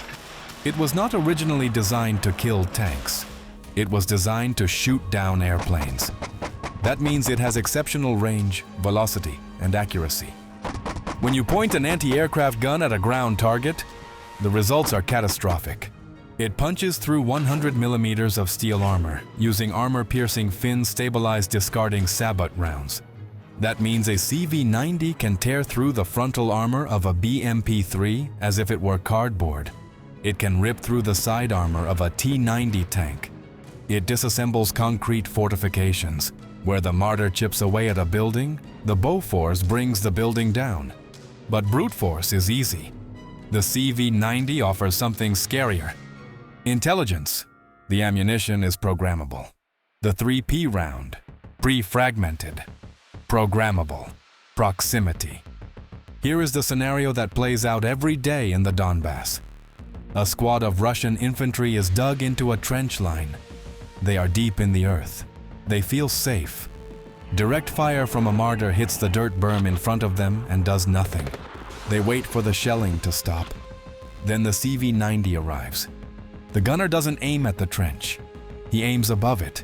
S1: It was not originally designed to kill tanks. It was designed to shoot down airplanes. That means it has exceptional range, velocity, and accuracy. When you point an anti-aircraft gun at a ground target, the results are catastrophic. It punches through 100 millimeters of steel armor, using armor-piercing fin-stabilized discarding sabot rounds. That means a CV90 can tear through the frontal armor of a BMP-3 as if it were cardboard. It can rip through the side armor of a T-90 tank. It disassembles concrete fortifications. Where the Marder chips away at a building, the Bofors brings the building down. But brute force is easy. The CV90 offers something scarier. Intelligence. The ammunition is programmable. The 3P round. Pre-fragmented. Programmable. Proximity. Here is the scenario that plays out every day in the Donbass. A squad of Russian infantry is dug into a trench line. They are deep in the earth. They feel safe. Direct fire from a Marder hits the dirt berm in front of them and does nothing. They wait for the shelling to stop. Then the CV90 arrives. The gunner doesn't aim at the trench. He aims above it.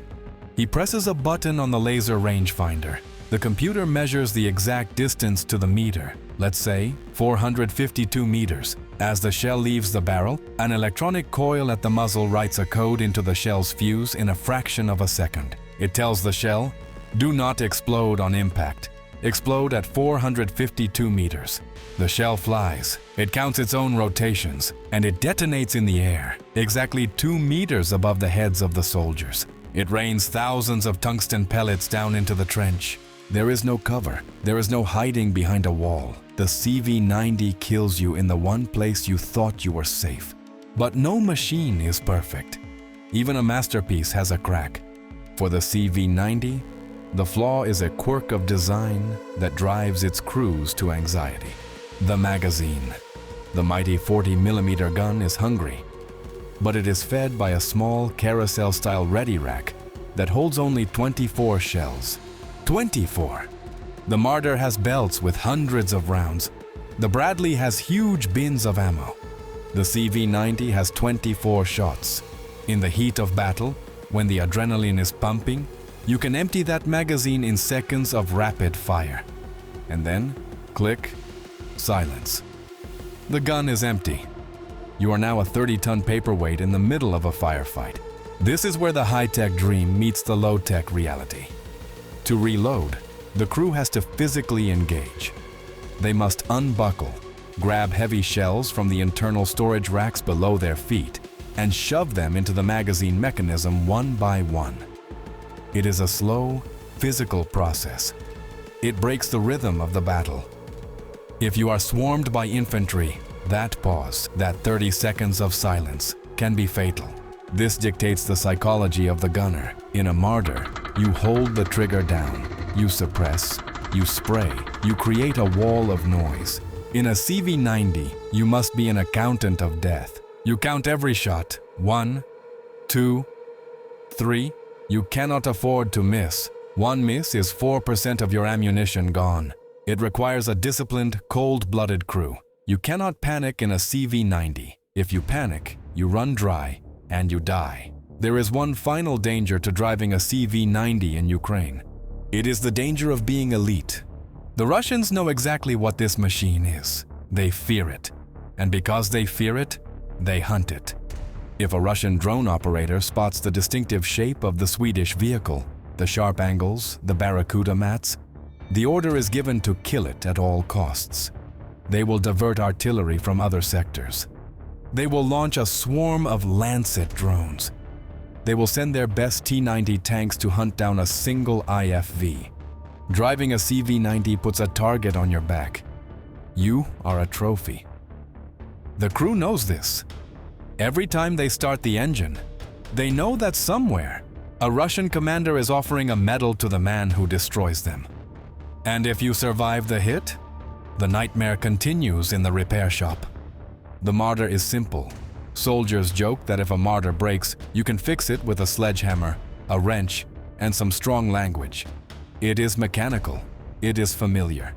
S1: He presses a button on the laser rangefinder. The computer measures the exact distance to the meter, let's say 452 meters. As the shell leaves the barrel, an electronic coil at the muzzle writes a code into the shell's fuse in a fraction of a second. It tells the shell, "Do not explode on impact. Explode at 452 meters." The shell flies. It counts its own rotations, and it detonates in the air, exactly 2 meters above the heads of the soldiers. It rains thousands of tungsten pellets down into the trench. There is no cover. There is no hiding behind a wall. The CV90 kills you in the one place you thought you were safe. But no machine is perfect. Even a masterpiece has a crack. For the CV90, the flaw is a quirk of design that drives its crews to anxiety. The magazine. The mighty 40mm gun is hungry, but it is fed by a small carousel-style ready rack that holds only 24 shells. 24! The Marder has belts with hundreds of rounds. The Bradley has huge bins of ammo. The CV90 has 24 shots. In the heat of battle, when the adrenaline is pumping, you can empty that magazine in seconds of rapid fire. And then, click, silence. The gun is empty. You are now a 30-ton paperweight in the middle of a firefight. This is where the high-tech dream meets the low-tech reality. To reload, the crew has to physically engage. They must unbuckle, grab heavy shells from the internal storage racks below their feet, and shove them into the magazine mechanism one by one. It is a slow, physical process. It breaks the rhythm of the battle. If you are swarmed by infantry, that pause, that 30 seconds of silence, can be fatal. This dictates the psychology of the gunner. In a Marder, you hold the trigger down, you suppress, you spray, you create a wall of noise. In a CV90, you must be an accountant of death. You count every shot. 1, 2, 3. You cannot afford to miss. One miss is 4% of your ammunition gone. It requires a disciplined, cold-blooded crew. You cannot panic in a CV90. If you panic, you run dry, and you die. There is one final danger to driving a CV90 in Ukraine. It is the danger of being elite. The Russians know exactly what this machine is. They fear it. And because they fear it, they hunt it. If a Russian drone operator spots the distinctive shape of the Swedish vehicle, the sharp angles, the barracuda mats, the order is given to kill it at all costs. They will divert artillery from other sectors. They will launch a swarm of Lancet drones. They will send their best T-90 tanks to hunt down a single IFV. Driving a CV90 puts a target on your back. You are a trophy. The crew knows this. Every time they start the engine, they know that somewhere, a Russian commander is offering a medal to the man who destroys them. And if you survive the hit, the nightmare continues in the repair shop. The Marder is simple. Soldiers joke that if a Marder breaks, you can fix it with a sledgehammer, a wrench, and some strong language. It is mechanical. It is familiar.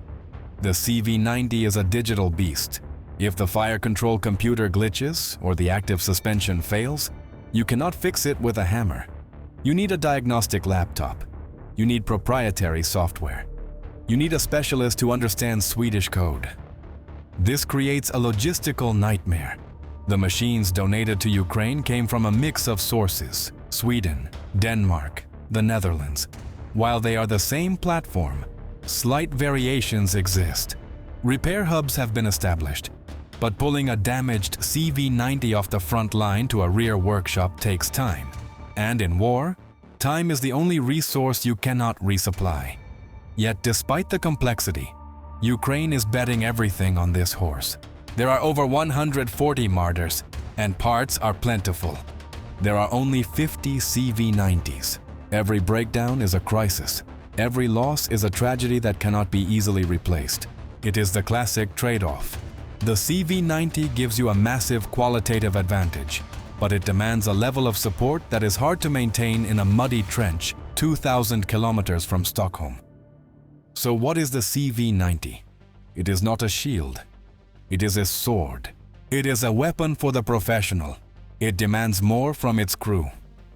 S1: The CV90 is a digital beast. If the fire control computer glitches or the active suspension fails, you cannot fix it with a hammer. You need a diagnostic laptop. You need proprietary software. You need a specialist who understands Swedish code. This creates a logistical nightmare. The machines donated to Ukraine came from a mix of sources: Sweden, Denmark, the Netherlands. While they are the same platform, slight variations exist. Repair hubs have been established, but pulling a damaged CV90 off the front line to a rear workshop takes time. And in war, time is the only resource you cannot resupply. Yet despite the complexity, Ukraine is betting everything on this horse. There are over 140 Marders, and parts are plentiful. There are only 50 CV90s. Every breakdown is a crisis. Every loss is a tragedy that cannot be easily replaced. It is the classic trade-off. The CV90 gives you a massive qualitative advantage, but it demands a level of support that is hard to maintain in a muddy trench 2,000 kilometers from Stockholm. So what is the CV90? It is not a shield. It is a sword. It is a weapon for the professional. It demands more from its crew.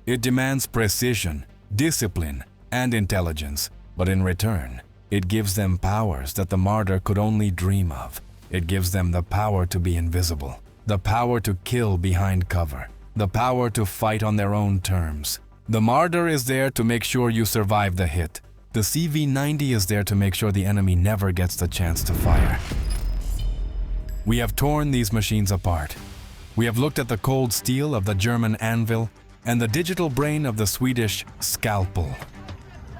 S1: It demands precision, discipline, and intelligence, but in return, it gives them powers that the Marder could only dream of. It gives them the power to be invisible, the power to kill behind cover, the power to fight on their own terms. The Marder is there to make sure you survive the hit. The CV90 is there to make sure the enemy never gets the chance to fire. We have torn these machines apart. We have looked at the cold steel of the German anvil and the digital brain of the Swedish scalpel.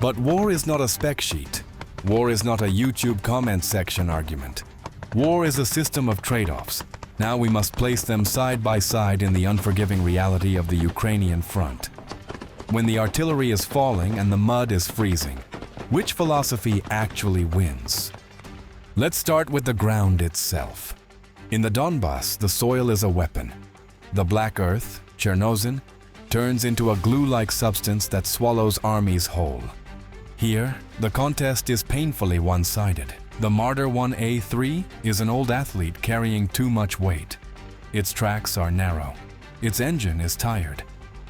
S1: But war is not a spec sheet. War is not a YouTube comment section argument. War is a system of trade-offs. Now we must place them side by side in the unforgiving reality of the Ukrainian front. When the artillery is falling and the mud is freezing, which philosophy actually wins? Let's start with the ground itself. In the Donbass, the soil is a weapon. The black earth, Chernozem, turns into a glue-like substance that swallows armies whole. Here, the contest is painfully one-sided. The Marder 1A3 is an old athlete carrying too much weight. Its tracks are narrow. Its engine is tired.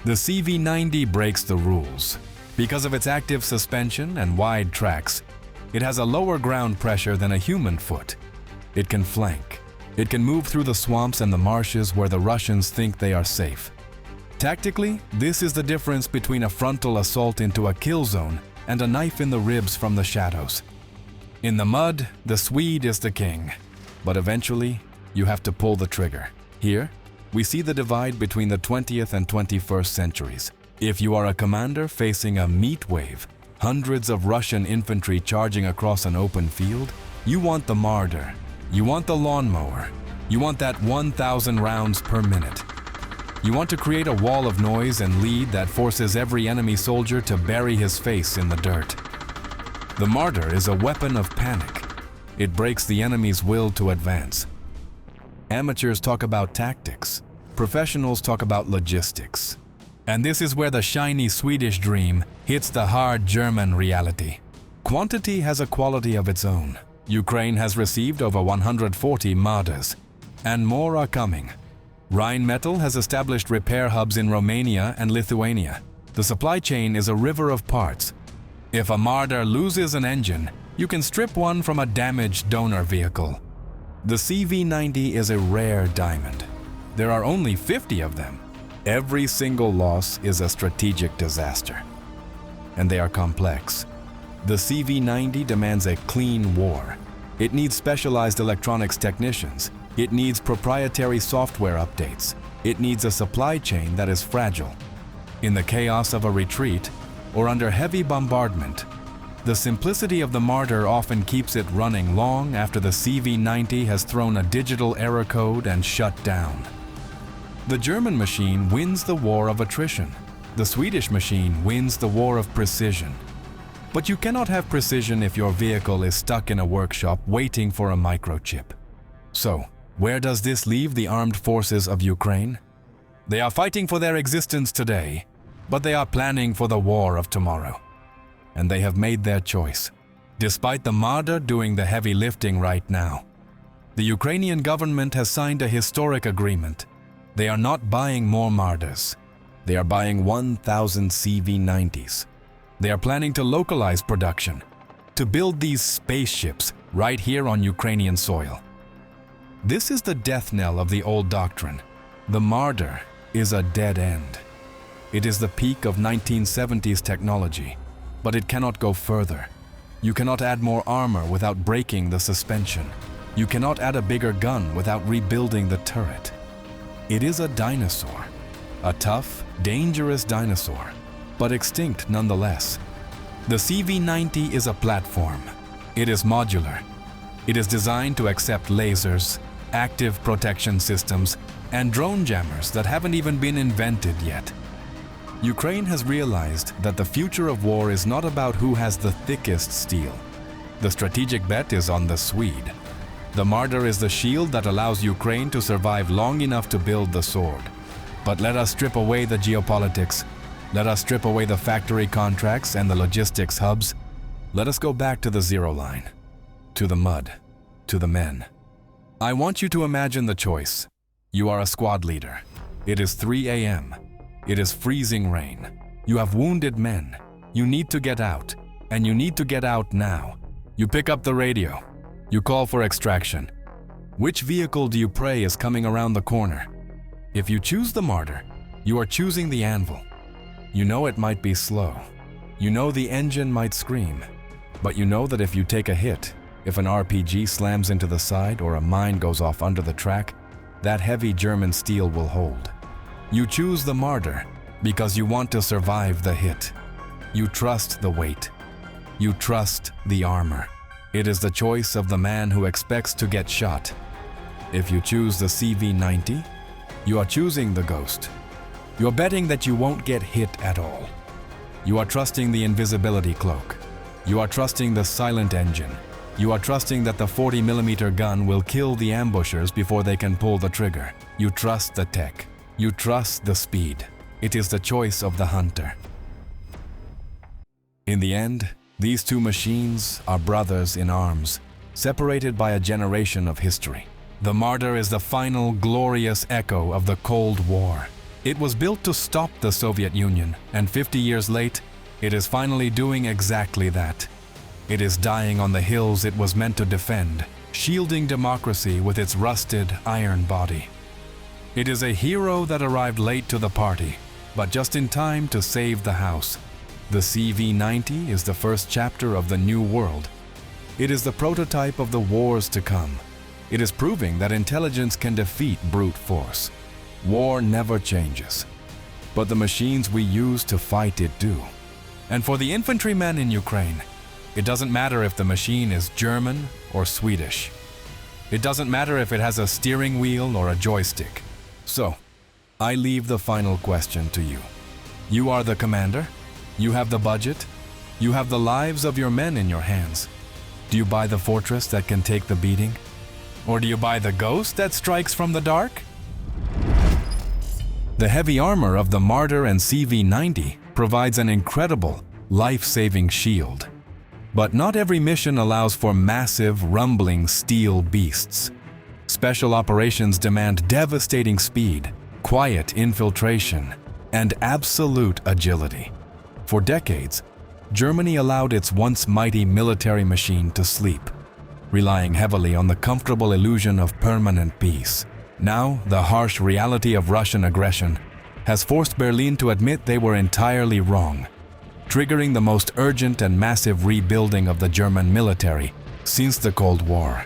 S1: The CV90 breaks the rules. Because of its active suspension and wide tracks, it has a lower ground pressure than a human foot. It can flank. It can move through the swamps and the marshes where the Russians think they are safe. Tactically, this is the difference between a frontal assault into a kill zone and a knife in the ribs from the shadows. In the mud, the Swede is the king, but eventually, you have to pull the trigger. Here, we see the divide between the 20th and 21st centuries. If you are a commander facing a meat wave, hundreds of Russian infantry charging across an open field, you want the Marder, you want the lawnmower, you want that 1,000 rounds per minute. You want to create a wall of noise and lead that forces every enemy soldier to bury his face in the dirt. The Marder is a weapon of panic. It breaks the enemy's will to advance. Amateurs talk about tactics. Professionals talk about logistics. And this is where the shiny Swedish dream hits the hard German reality. Quantity has a quality of its own. Ukraine has received over 140 Marders, and more are coming. Rheinmetall has established repair hubs in Romania and Lithuania. The supply chain is a river of parts. If a Marder loses an engine, you can strip one from a damaged donor vehicle. The CV90 is a rare diamond. There are only 50 of them. Every single loss is a strategic disaster. And they are complex. The CV90 demands a clean war. It needs specialized electronics technicians. It needs proprietary software updates. It needs a supply chain that is fragile. In the chaos of a retreat, or under heavy bombardment, the simplicity of the Marder often keeps it running long after the CV90 has thrown a digital error code and shut down. The German machine wins the war of attrition. The Swedish machine wins the war of precision. But you cannot have precision if your vehicle is stuck in a workshop waiting for a microchip. So, where does this leave the armed forces of Ukraine? They are fighting for their existence today, but they are planning for the war of tomorrow. And they have made their choice, despite the Marder doing the heavy lifting right now. The Ukrainian government has signed a historic agreement. They are not buying more Marders. They are buying 1,000 CV90s. They are planning to localize production, to build these spaceships right here on Ukrainian soil. This is the death knell of the old doctrine. The Marder is a dead end. It is the peak of 1970s technology, but it cannot go further. You cannot add more armor without breaking the suspension. You cannot add a bigger gun without rebuilding the turret. It is a dinosaur, a tough, dangerous dinosaur, but extinct nonetheless. The CV90 is a platform. It is modular. It is designed to accept lasers, active protection systems, and drone jammers that haven't even been invented yet. Ukraine has realized that the future of war is not about who has the thickest steel. The strategic bet is on the Swede. The Marder is the shield that allows Ukraine to survive long enough to build the sword. But let us strip away the geopolitics. Let us strip away the factory contracts and the logistics hubs. Let us go back to the zero line, to the mud, to the men. I want you to imagine the choice. You are a squad leader. It is 3 a.m. It is freezing rain. You have wounded men. You need to get out, and you need to get out now. You pick up the radio. You call for extraction. Which vehicle do you pray is coming around the corner? If you choose the Marder, you are choosing the anvil. You know it might be slow. You know the engine might scream. But you know that if you take a hit, if an RPG slams into the side or a mine goes off under the track, that heavy German steel will hold. You choose the Marder because you want to survive the hit. You trust the weight. You trust the armor. It is the choice of the man who expects to get shot. If you choose the CV90, you are choosing the ghost. You're betting that you won't get hit at all. You are trusting the invisibility cloak. You are trusting the silent engine. You are trusting that the 40mm gun will kill the ambushers before they can pull the trigger. You trust the tech. You trust the speed. It is the choice of the hunter. In the end, these two machines are brothers in arms, separated by a generation of history. The Marder is the final glorious echo of the Cold War. It was built to stop the Soviet Union, and 50 years late, it is finally doing exactly that. It is dying on the hills it was meant to defend, shielding democracy with its rusted iron body. It is a hero that arrived late to the party, but just in time to save the house. The CV90 is the first chapter of the new world. It is the prototype of the wars to come. It is proving that intelligence can defeat brute force. War never changes, but the machines we use to fight it do. And for the infantrymen in Ukraine, it doesn't matter if the machine is German or Swedish. It doesn't matter if it has a steering wheel or a joystick. So, I leave the final question to you. You are the commander. You have the budget. You have the lives of your men in your hands. Do you buy the fortress that can take the beating? Or do you buy the ghost that strikes from the dark? The heavy armor of the Marder and CV90 provides an incredible, life-saving shield. But not every mission allows for massive, rumbling steel beasts. Special operations demand devastating speed, quiet infiltration, and absolute agility. For decades, Germany allowed its once mighty military machine to sleep, relying heavily on the comfortable illusion of permanent peace. Now, the harsh reality of Russian aggression has forced Berlin to admit they were entirely wrong, triggering the most urgent and massive rebuilding of the German military since the Cold War.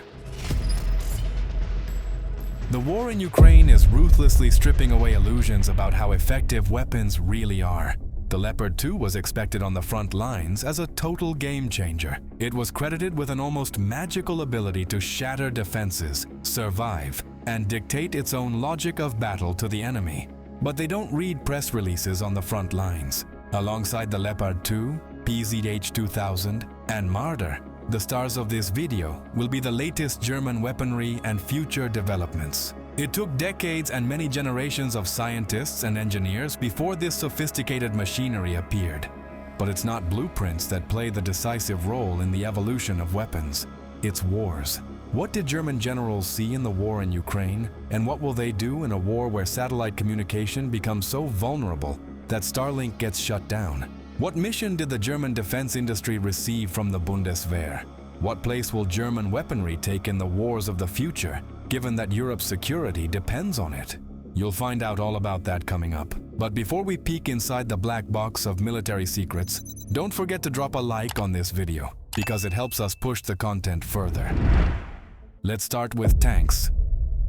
S1: The war in Ukraine is ruthlessly stripping away illusions about how effective weapons really are. The Leopard 2 was expected on the front lines as a total game changer. It was credited with an almost magical ability to shatter defenses, survive, and dictate its own logic of battle to the enemy. But they don't read press releases on the front lines. Alongside the Leopard 2, PZH-2000, and Marder, the stars of this video will be the latest German weaponry and future developments. It took decades and many generations of scientists and engineers before this sophisticated machinery appeared. But it's not blueprints that play the decisive role in the evolution of weapons. It's wars. What did German generals see in the war in Ukraine? And what will they do in a war where satellite communication becomes so vulnerable that Starlink gets shut down? What mission did the German defense industry receive from the Bundeswehr? What place will German weaponry take in the wars of the future, given that Europe's security depends on it? You'll find out all about that coming up. But before we peek inside the black box of military secrets, don't forget to drop a like on this video, because it helps us push the content further. Let's start with tanks.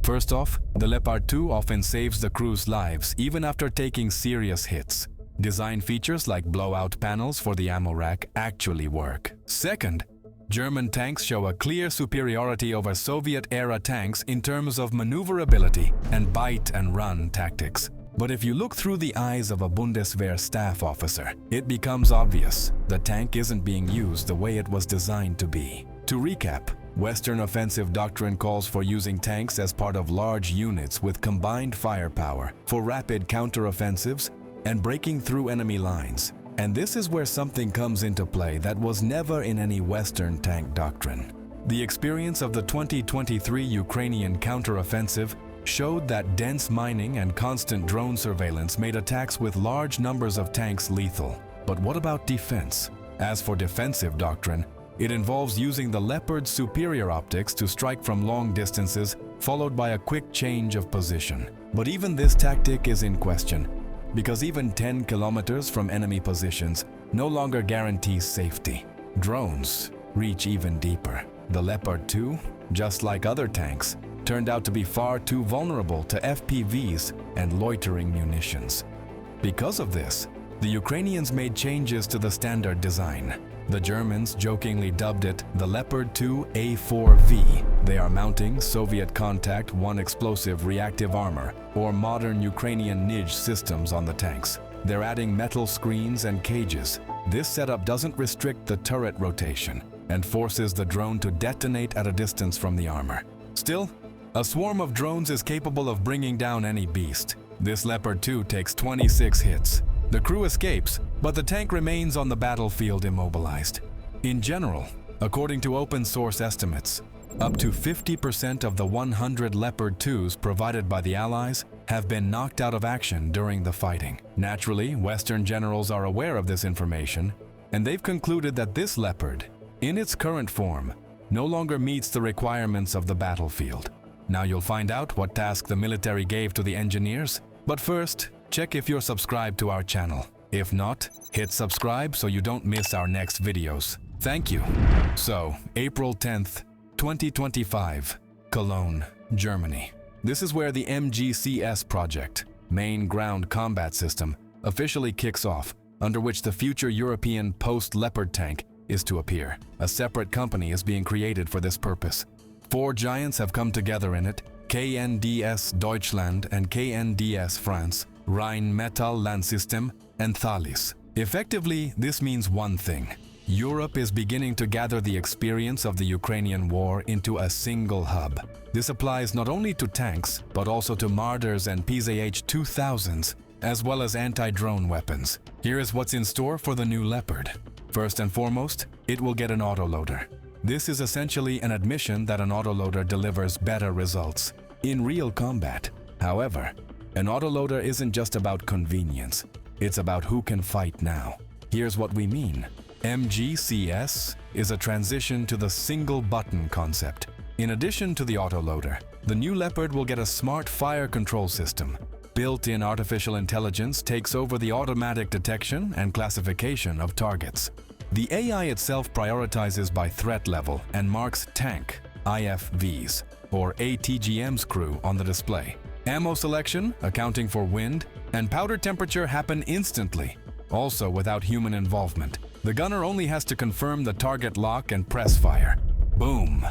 S1: First off, the Leopard 2 often saves the crew's lives even after taking serious hits. Design features like blowout panels for the ammo rack actually work. Second, German tanks show a clear superiority over Soviet-era tanks in terms of maneuverability and bite-and-run tactics. But if you look through the eyes of a Bundeswehr staff officer, it becomes obvious the tank isn't being used the way it was designed to be. To recap, Western offensive doctrine calls for using tanks as part of large units with combined firepower for rapid counteroffensives and breaking through enemy lines. And this is where something comes into play that was never in any Western tank doctrine. The experience of the 2023 Ukrainian counteroffensive showed that dense mining and constant drone surveillance made attacks with large numbers of tanks lethal. But what about defense? As for defensive doctrine, it involves using the Leopard's superior optics to strike from long distances, followed by a quick change of position. But even this tactic is in question, because even 10 kilometers from enemy positions no longer guarantees safety. Drones reach even deeper. The Leopard 2, just like other tanks, turned out to be far too vulnerable to FPVs and loitering munitions. Because of this, the Ukrainians made changes to the standard design. The Germans jokingly dubbed it the Leopard 2 A4V. They are mounting Soviet Contact 1 explosive reactive armor or modern Ukrainian NIJ systems on the tanks. They're adding metal screens and cages. This setup doesn't restrict the turret rotation and forces the drone to detonate at a distance from the armor. Still, a swarm of drones is capable of bringing down any beast. This Leopard 2 takes 26 hits. The crew escapes, but the tank remains on the battlefield immobilized. In general, according to open source estimates, up to 50% of the 100 Leopard 2s provided by the Allies have been knocked out of action during the fighting. Naturally, Western generals are aware of this information, and they've concluded that this Leopard, in its current form, no longer meets the requirements of the battlefield. Now you'll find out what task the military gave to the engineers, but first, check if you're subscribed to our channel. If not, hit subscribe so you don't miss our next videos. Thank you. So, April 10th, 2025, Cologne, Germany. This is where the MGCS project, Main Ground Combat System, officially kicks off, under which the future European post-Leopard tank is to appear. A separate company is being created for this purpose. 4 giants have come together in it, KNDS Deutschland and KNDS France, Rheinmetall Landsystem, and Thalys. Effectively, this means one thing. Europe is beginning to gather the experience of the Ukrainian war into a single hub. This applies not only to tanks, but also to Marders and PZH-2000s, as well as anti-drone weapons. Here is what's in store for the new Leopard. First and foremost, it will get an autoloader. This is essentially an admission that an autoloader delivers better results in real combat. However, an autoloader isn't just about convenience. It's about who can fight now. Here's what we mean. MGCS is a transition to the single button concept. In addition to the autoloader, the new Leopard will get a smart fire control system. Built-in artificial intelligence takes over the automatic detection and classification of targets. The AI itself prioritizes by threat level and marks tank, IFVs, or ATGM's crew on the display. Ammo selection, accounting for wind, and powder temperature happen instantly, also without human involvement. The gunner only has to confirm the target lock and press fire. Boom!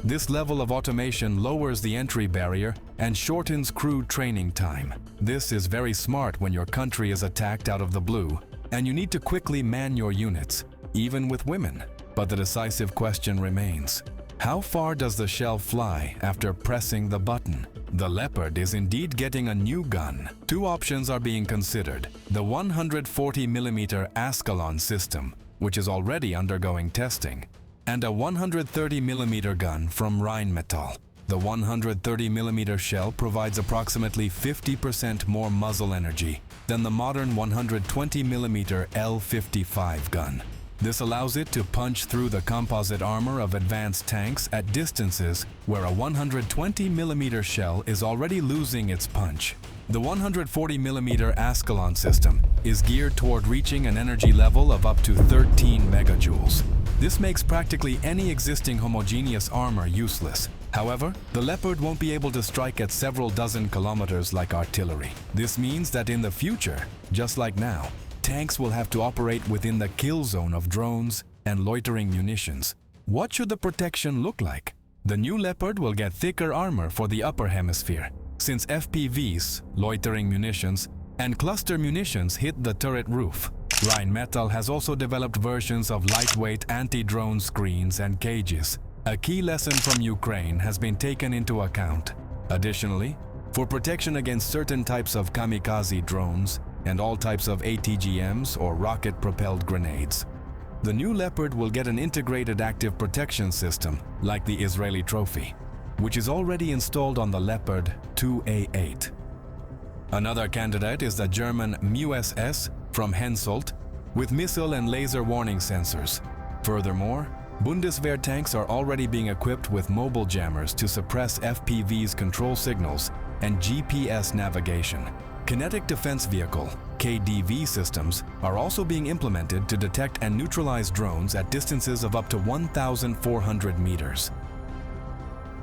S1: This level of automation lowers the entry barrier and shortens crew training time. This is very smart when your country is attacked out of the blue and you need to quickly man your units, even with women. But the decisive question remains. How far does the shell fly after pressing the button? The Leopard is indeed getting a new gun. Two options are being considered. The 140mm Ascalon system, which is already undergoing testing, and a 130mm gun from Rheinmetall. The 130mm shell provides approximately 50% more muzzle energy than the modern 120mm L55 gun. This allows it to punch through the composite armor of advanced tanks at distances where a 120mm shell is already losing its punch. The 140mm Ascalon system is geared toward reaching an energy level of up to 13 megajoules. This makes practically any existing homogeneous armor useless. However, the Leopard won't be able to strike at several dozen kilometers like artillery. This means that in the future, just like now, tanks will have to operate within the kill zone of drones and loitering munitions. What should the protection look like? The new Leopard will get thicker armor for the upper hemisphere, since FPVs, loitering munitions, and cluster munitions hit the turret roof. Rheinmetall has also developed versions of lightweight anti-drone screens and cages. A key lesson from Ukraine has been taken into account. Additionally, for protection against certain types of kamikaze drones and all types of ATGMs or rocket-propelled grenades, the new Leopard will get an integrated active protection system like the Israeli Trophy, which is already installed on the Leopard 2A8. Another candidate is the German MUSS from Hensoldt with missile and laser warning sensors. Furthermore, Bundeswehr tanks are already being equipped with mobile jammers to suppress FPV's control signals and GPS navigation. Kinetic Defense Vehicle (KDV) systems are also being implemented to detect and neutralize drones at distances of up to 1,400 meters.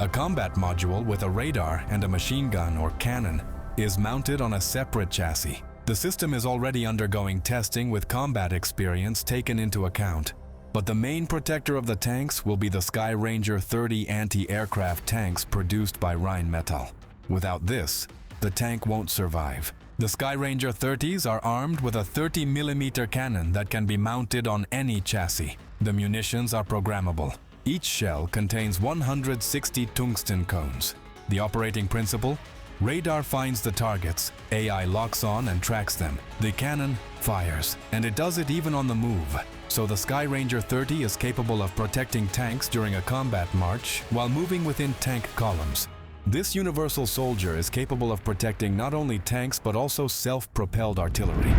S1: A combat module with a radar and a machine gun or cannon is mounted on a separate chassis. The system is already undergoing testing with combat experience taken into account. But the main protector of the tanks will be the Skyranger 30 anti-aircraft tanks produced by Rheinmetall. Without this, the tank won't survive. The Skyranger 30s are armed with a 30mm cannon that can be mounted on any chassis. The munitions are programmable. Each shell contains 160 tungsten cones. The operating principle? Radar finds the targets, AI locks on and tracks them. The cannon fires, and it does it even on the move. So the Skyranger 30 is capable of protecting tanks during a combat march while moving within tank columns. This universal soldier is capable of protecting not only tanks but also self-propelled artillery.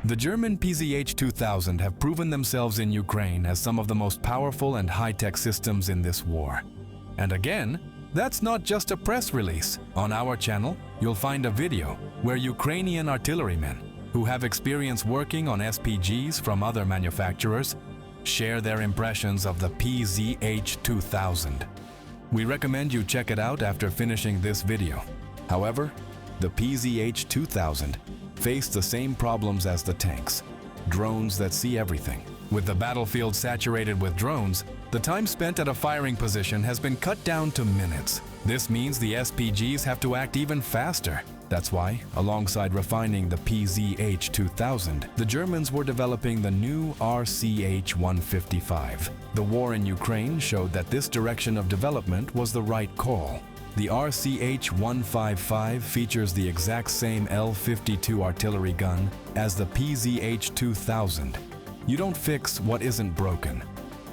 S1: The German PZH-2000 have proven themselves in Ukraine as some of the most powerful and high-tech systems in this war. And again, that's not just a press release. On our channel, you'll find a video where Ukrainian artillerymen who have experience working on SPGs from other manufacturers share their impressions of the PZH-2000. We recommend you check it out after finishing this video. However, the PZH-2000 faced the same problems as the tanks, drones that see everything. With the battlefield saturated with drones, The time spent at a firing position has been cut down to minutes. This means the SPGs have to act even faster. That's why, alongside refining the PZH-2000, the Germans were developing the new RCH-155. The war in Ukraine showed that this direction of development was the right call. The RCH-155 features the exact same L-52 artillery gun as the PZH-2000. You don't fix what isn't broken.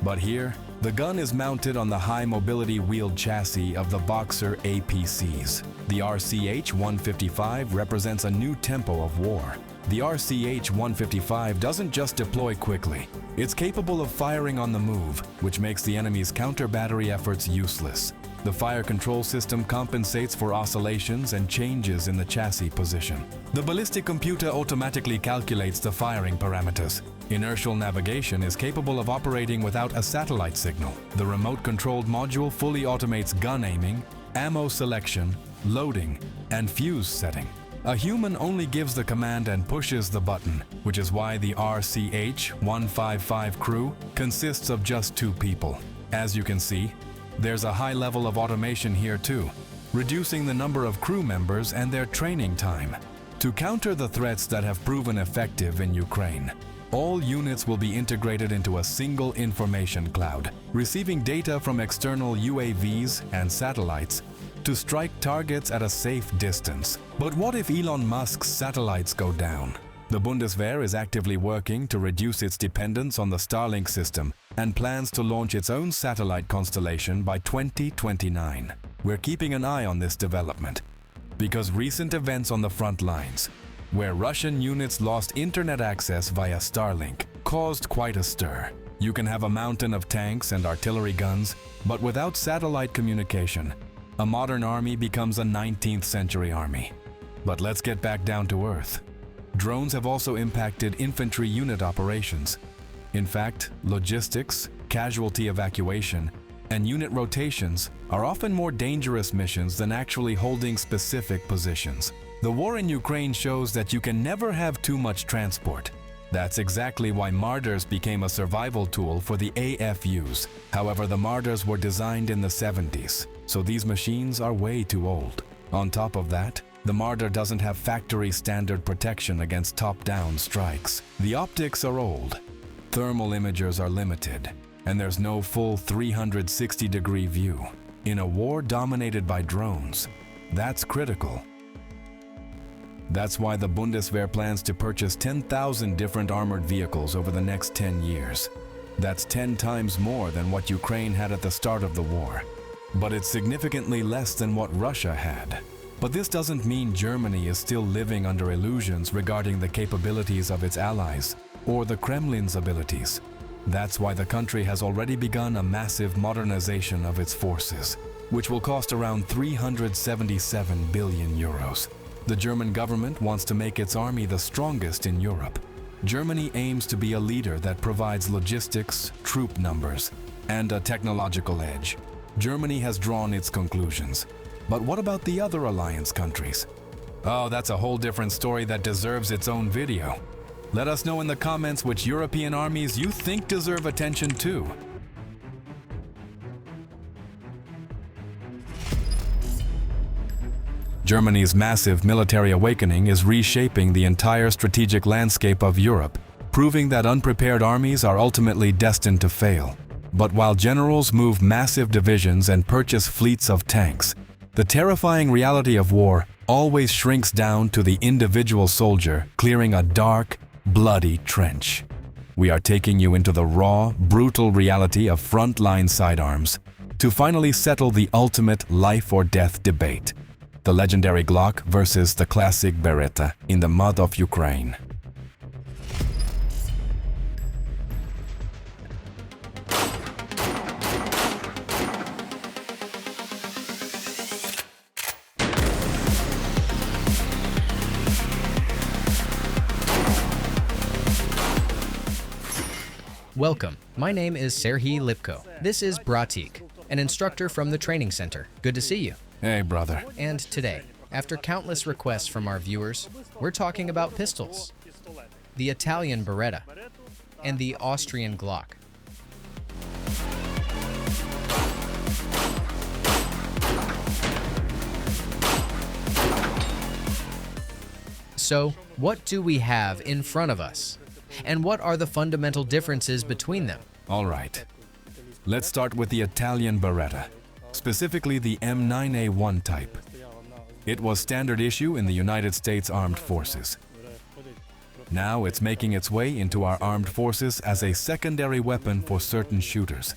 S1: But here, the gun is mounted on the high-mobility wheeled chassis of the Boxer APCs. The RCH-155 represents a new tempo of war. The RCH-155 doesn't just deploy quickly. It's capable of firing on the move, which makes the enemy's counter-battery efforts useless. The fire control system compensates for oscillations and changes in the chassis position. The ballistic computer automatically calculates the firing parameters. Inertial navigation is capable of operating without a satellite signal. The remote-controlled module fully automates gun aiming, ammo selection, loading, and fuse setting. A human only gives the command and pushes the button, which is why the RCH-155 crew consists of just 2 people. As you can see, there's a high level of automation here too, reducing the number of crew members and their training time. To counter the threats that have proven effective in Ukraine, all units will be integrated into a single information cloud, receiving data from external UAVs and satellites to strike targets at a safe distance. But what if Elon Musk's satellites go down? The Bundeswehr is actively working to reduce its dependence on the Starlink system and plans to launch its own satellite constellation by 2029. We're keeping an eye on this development because recent events on the front lines, where Russian units lost internet access via Starlink, caused quite a stir. You can have a mountain of tanks and artillery guns, but without satellite communication, a modern army becomes a 19th century army. But let's get back down to earth. Drones have also impacted infantry unit operations. In fact, logistics, casualty evacuation, and unit rotations are often more dangerous missions than actually holding specific positions. The war in Ukraine shows that you can never have too much transport. That's exactly why Marders became a survival tool for the AFUs. However, the Marders were designed in the 70s, so these machines are way too old. On top of that, the Marder doesn't have factory standard protection against top-down strikes. The optics are old, thermal imagers are limited, and there's no full 360-degree view. In a war dominated by drones, that's critical. That's why the Bundeswehr plans to purchase 10,000 different armored vehicles over the next 10 years. That's 10 times more than what Ukraine had at the start of the war. But it's significantly less than what Russia had. But this doesn't mean Germany is still living under illusions regarding the capabilities of its allies or the Kremlin's abilities. That's why the country has already begun a massive modernization of its forces, which will cost around 377 billion euros. The German government wants to make its army the strongest in Europe. Germany aims to be a leader that provides logistics, troop numbers, and a technological edge. Germany has drawn its conclusions. But what about the other alliance countries? Oh, that's a whole different story that deserves its own video. Let us know in the comments which European armies you think deserve attention too. Germany's massive military awakening is reshaping the entire strategic landscape of Europe, proving that unprepared armies are ultimately destined to fail. But while generals move massive divisions and purchase fleets of tanks, the terrifying reality of war always shrinks down to the individual soldier clearing a dark, bloody trench. We are taking you into the raw, brutal reality of frontline sidearms to finally settle the ultimate life or death debate: the legendary Glock versus the classic Beretta in the mud of Ukraine.
S4: Welcome, my name is Serhiy Lipko. This is Bratik, an instructor from the training center. Good to see you.
S1: Hey, brother.
S4: And today, after countless requests from our viewers, we're talking about pistols, the Italian Beretta, and the Austrian Glock. So, what do we have in front of us? And what are the fundamental differences between them?
S1: All right. Let's start with the Italian Beretta, specifically the M9A1 type. It was standard issue in the United States Armed Forces. Now it's making its way into our armed forces as a secondary weapon for certain shooters.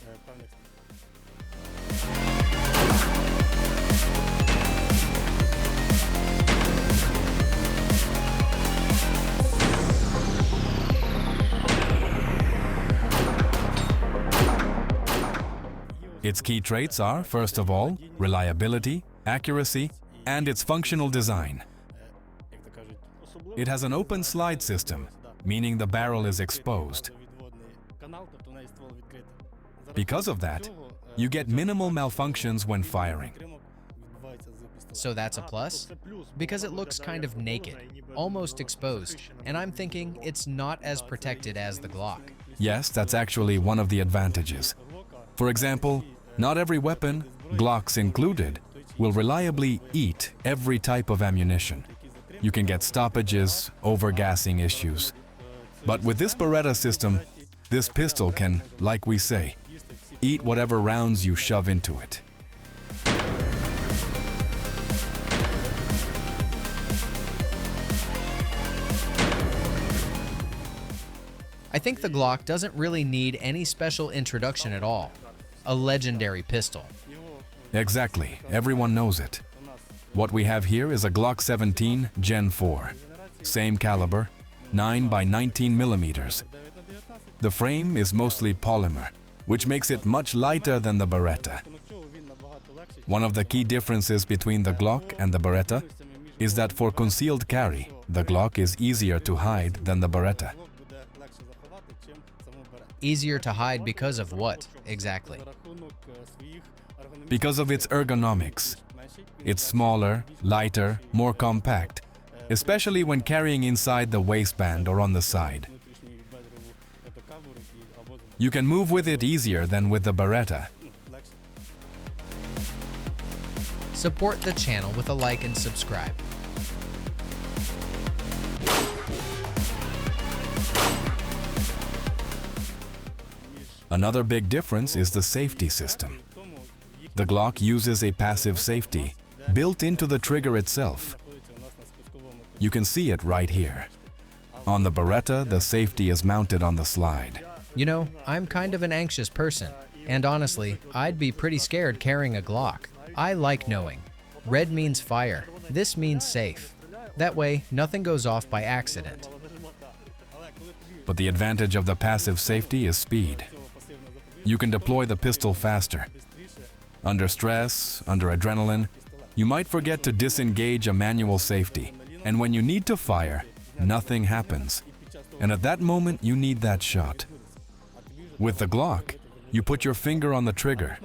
S1: Its key traits are, first of all, reliability, accuracy, and its functional design. It has an open slide system, meaning the barrel is exposed. Because of that, you get minimal malfunctions when firing.
S4: So that's a plus? Because it looks kind of naked, almost exposed, and I'm thinking it's not as protected as the Glock.
S1: Yes, that's actually one of the advantages. For example, not every weapon, Glocks included, will reliably eat every type of ammunition. You can get stoppages, overgassing issues. But with this Beretta system, this pistol can, like we say, eat whatever rounds you shove into it.
S4: I think the Glock doesn't really need any special introduction at all. A legendary pistol.
S1: Exactly, everyone knows it. What we have here is a Glock 17 Gen 4. Same caliber, 9 by 19 millimeters. The frame is mostly polymer, which makes it much lighter than the Beretta. One of the key differences between the Glock and the Beretta is that for concealed carry, the Glock is easier to hide than the Beretta.
S4: Easier to hide because of what, exactly?
S1: Because of its ergonomics. It's smaller, lighter, more compact, especially when carrying inside the waistband or on the side. You can move with it easier than with the Beretta.
S4: Support the channel with a like and subscribe.
S1: Another big difference is the safety system. The Glock uses a passive safety built into the trigger itself. You can see it right here. On the Beretta, the safety is mounted on the slide.
S4: You know, I'm kind of an anxious person, and honestly, I'd be pretty scared carrying a Glock. I like knowing. Red means fire, this means safe. That way, nothing goes off by accident.
S1: But the advantage of the passive safety is speed. You can deploy the pistol faster. Under stress, under adrenaline, you might forget to disengage a manual safety, and when you need to fire, nothing happens. And at that moment, you need that shot. With the Glock, you put your finger on the trigger,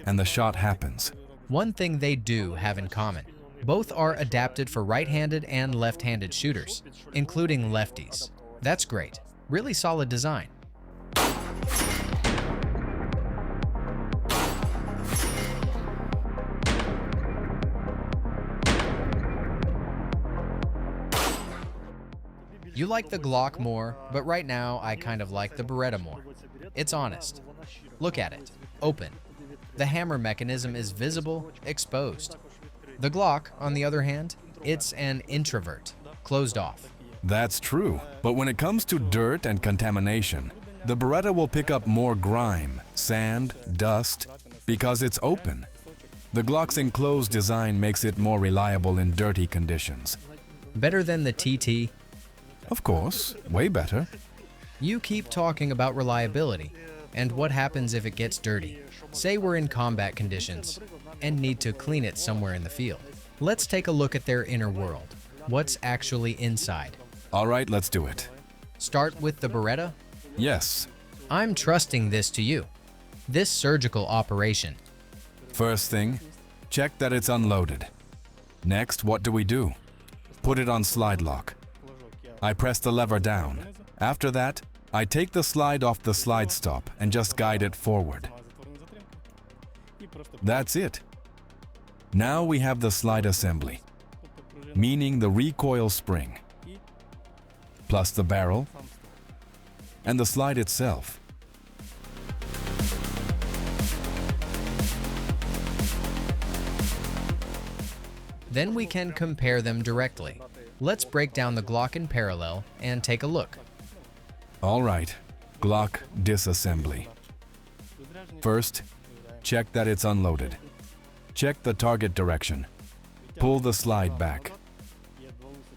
S1: and the shot happens.
S4: One thing they do have in common. Both are adapted for right-handed and left-handed shooters, including lefties. That's great. Really solid design. You like the Glock more, but right now I kind of like the Beretta more. It's honest. Look at it. Open. The hammer mechanism is visible, exposed. The Glock, on the other hand, it's an introvert, closed off.
S1: That's true, but when it comes to dirt and contamination, the Beretta will pick up more grime, sand, dust, because it's open. The Glock's enclosed design makes it more reliable in dirty conditions.
S4: Better than the TT?
S1: Of course, way better.
S4: You keep talking about reliability, and what happens if it gets dirty? Say we're in combat conditions and need to clean it somewhere in the field. Let's take a look at their inner world. What's actually inside?
S1: All right, let's do it.
S4: Start with the Beretta?
S1: Yes.
S4: I'm trusting this to you. This surgical operation.
S1: First thing, check that it's unloaded. Next, what do? Put it on slide lock. I press the lever down. After that, I take the slide off the slide stop and just guide it forward. That's it. Now we have the slide assembly, meaning the recoil spring. plus the barrel and the slide itself.
S4: Then we can compare them directly. Let's break down the Glock in parallel and take a look.
S1: All right, Glock disassembly. First, check that it's unloaded. Check the target direction. Pull the slide back.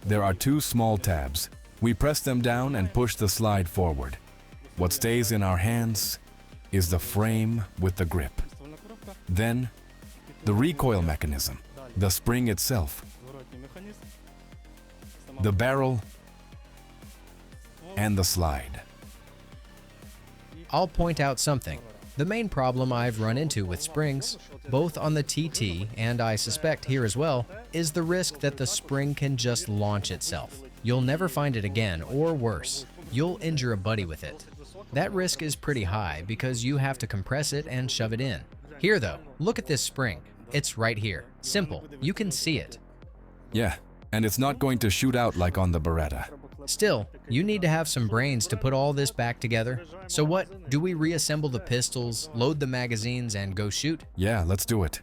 S1: There are two small tabs. We press them down and push the slide forward. What stays in our hands is the frame with the grip. Then, the recoil mechanism, the spring itself, the barrel, and the slide.
S4: I'll point out something. The main problem I've run into with springs, both on the TT and I suspect here as well, is the risk that the spring can just launch itself. You'll never find it again, or worse, you'll injure a buddy with it. That risk is pretty high because you have to compress it and shove it in. Here though, look at this spring. It's right here. Simple. You can see it.
S1: Yeah, and it's not going to shoot out like on the Beretta.
S4: Still, you need to have some brains to put all this back together. So what, do we reassemble the pistols, load the magazines, and go shoot?
S1: Yeah, let's do it.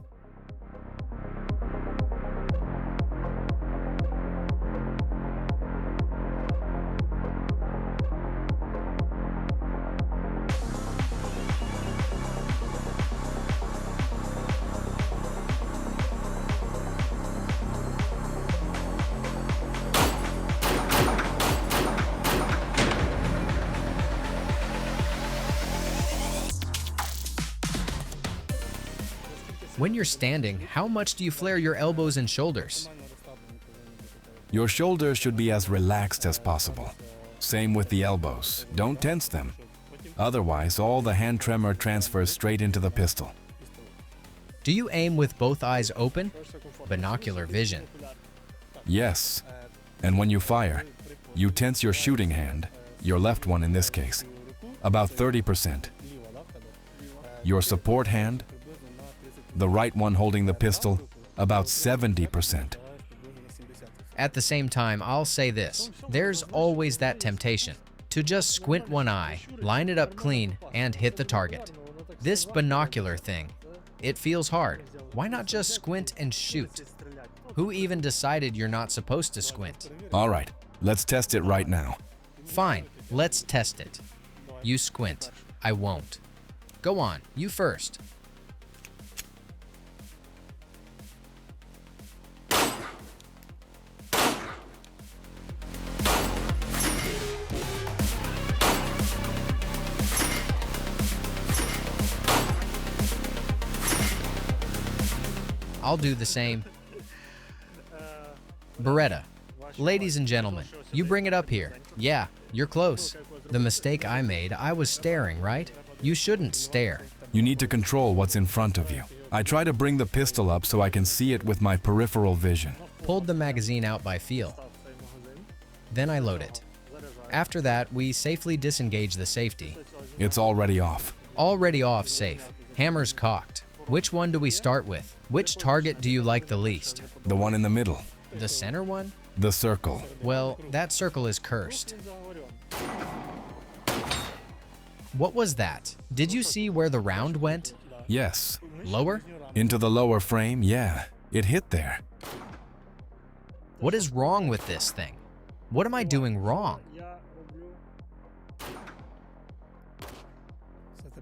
S4: When you're standing, how much do you flare your elbows and shoulders?
S1: Your shoulders should be as relaxed as possible. Same with the elbows. Don't tense them. Otherwise, all the hand tremor transfers straight into the pistol.
S4: Do you aim with both eyes open? Binocular vision.
S1: Yes. And when you fire, you tense your shooting hand, your left one in this case, about 30%. Your support hand, the right one holding the pistol, about 70%.
S4: At the same time, I'll say this. There's always that temptation to just squint one eye, line it up clean, and hit the target. This binocular thing, it feels hard. Why not just squint and shoot? Who even decided you're not supposed to squint?
S1: All right, let's test it right now.
S4: Fine, let's test it. You squint. I won't. Go on, you first. I'll do the same. Beretta. Ladies and gentlemen, you bring it up here. Yeah, you're close. The mistake I made, I was staring, right? You shouldn't stare.
S1: You need to control what's in front of you. I try to bring the pistol up so I can see it with my peripheral vision.
S4: Pulled the magazine out by feel. Then I load it. After that, we safely disengage the safety.
S1: It's already off.
S4: Already off safe. Hammer's cocked. Which one do we start with? Which target do you like the least?
S1: The one in the middle.
S4: The center one?
S1: The circle.
S4: Well, that circle is cursed. What was that? Did you see where the round went?
S1: Yes.
S4: Lower?
S1: Into the lower frame, yeah. It hit there.
S4: What is wrong with this thing? What am I doing wrong?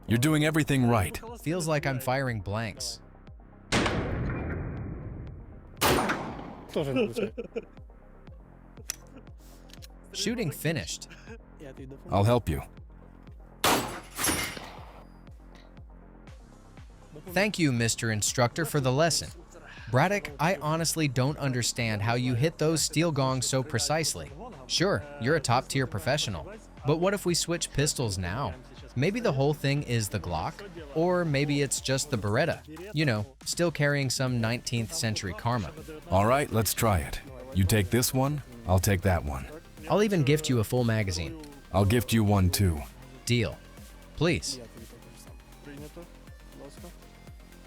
S1: You're doing everything right.
S4: Feels like I'm firing blanks. Shooting finished.
S1: I'll help you.
S4: Thank you, Mr. Instructor, for the lesson. Braddock, I honestly don't understand how you hit those steel gongs so precisely. Sure, you're a top-tier professional, but what if we switch pistols now? Maybe the whole thing is the Glock, or maybe it's just the Beretta. You know, still carrying some 19th century karma.
S1: All right, let's try it. You take this one, I'll take that one.
S4: I'll even gift you a full magazine.
S1: I'll gift you one too.
S4: Deal. Please.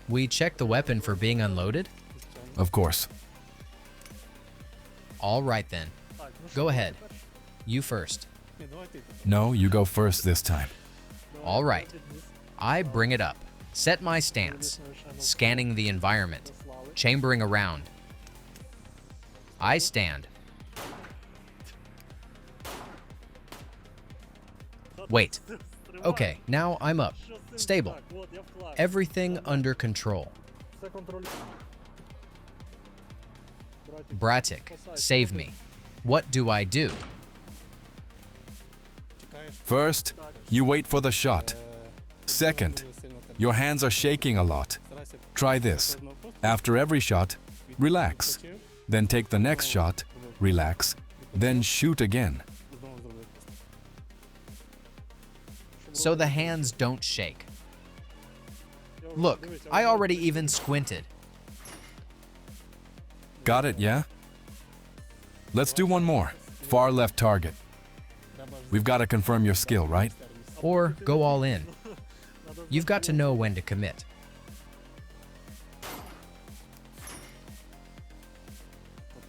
S4: We check the weapon for being unloaded?
S1: Of course.
S4: All right then. Go ahead. You first.
S1: No, you go first this time.
S4: All right. I bring it up. Set my stance. Scanning the environment. Chambering around. I stand. Wait. Okay, now I'm up. Stable. Everything under control. Bratic, save me. What do I do?
S1: First, you wait for the shot. Second, your hands are shaking a lot. Try this. After every shot, relax. Then take the next shot, relax. Then shoot again.
S4: So the hands don't shake. Look, I already even squinted.
S1: Got it, yeah? Let's do one more. Far left target. We've got to confirm your skill, right?
S4: Or go all in. You've got to know when to commit.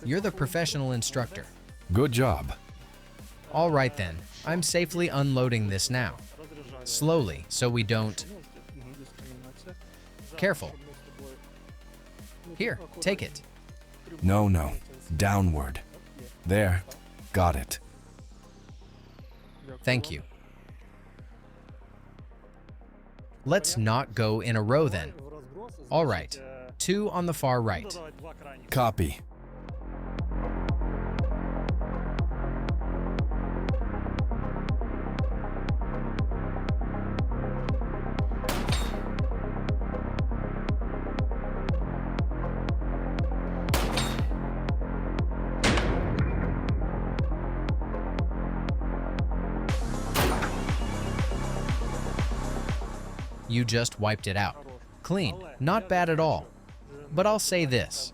S4: You're the professional instructor.
S1: Good job.
S4: All right then, I'm safely unloading this now. Slowly, so we don't... Careful. Here, take it.
S1: No. Downward. There. Got it.
S4: Thank you. Let's not go in a row then. All right, 2 on the far right.
S1: Copy.
S4: You just wiped it out. Clean, not bad at all. But I'll say this.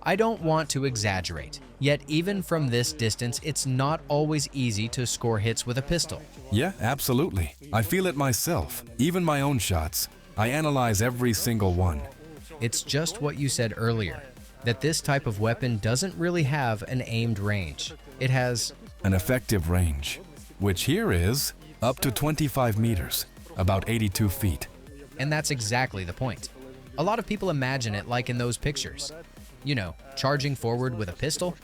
S4: I don't want to exaggerate, yet even from this distance, it's not always easy to score hits with a pistol.
S1: Yeah, absolutely. I feel it myself. Even my own shots. I analyze every single one.
S4: It's just what you said earlier, that this type of weapon doesn't really have an aimed range. It has
S1: An effective range, which here is up to 25 meters, about 82 feet.
S4: And that's exactly the point. A lot of people imagine it like in those pictures. You know, charging forward with a pistol,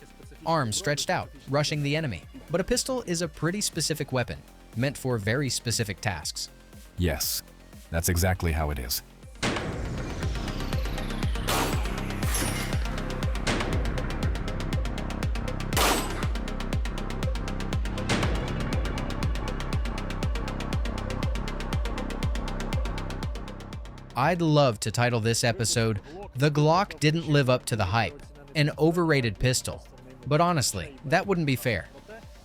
S4: arms stretched out, rushing the enemy. But a pistol is a pretty specific weapon, meant for very specific tasks.
S1: Yes, that's exactly how it is.
S4: I'd love to title this episode, "The Glock Didn't Live Up to the Hype, an Overrated Pistol." But honestly, that wouldn't be fair.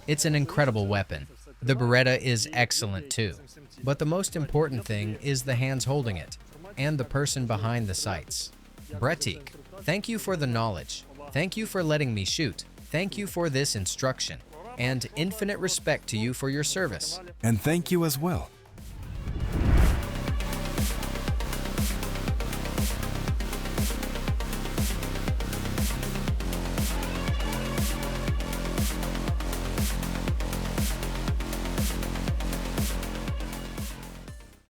S4: It's an incredible weapon. The Beretta is excellent too. But the most important thing is the hands holding it, and the person behind the sights. Bretik, thank you for the knowledge. Thank you for letting me shoot. Thank you for this instruction. And infinite respect to you for your service.
S1: And thank you as well.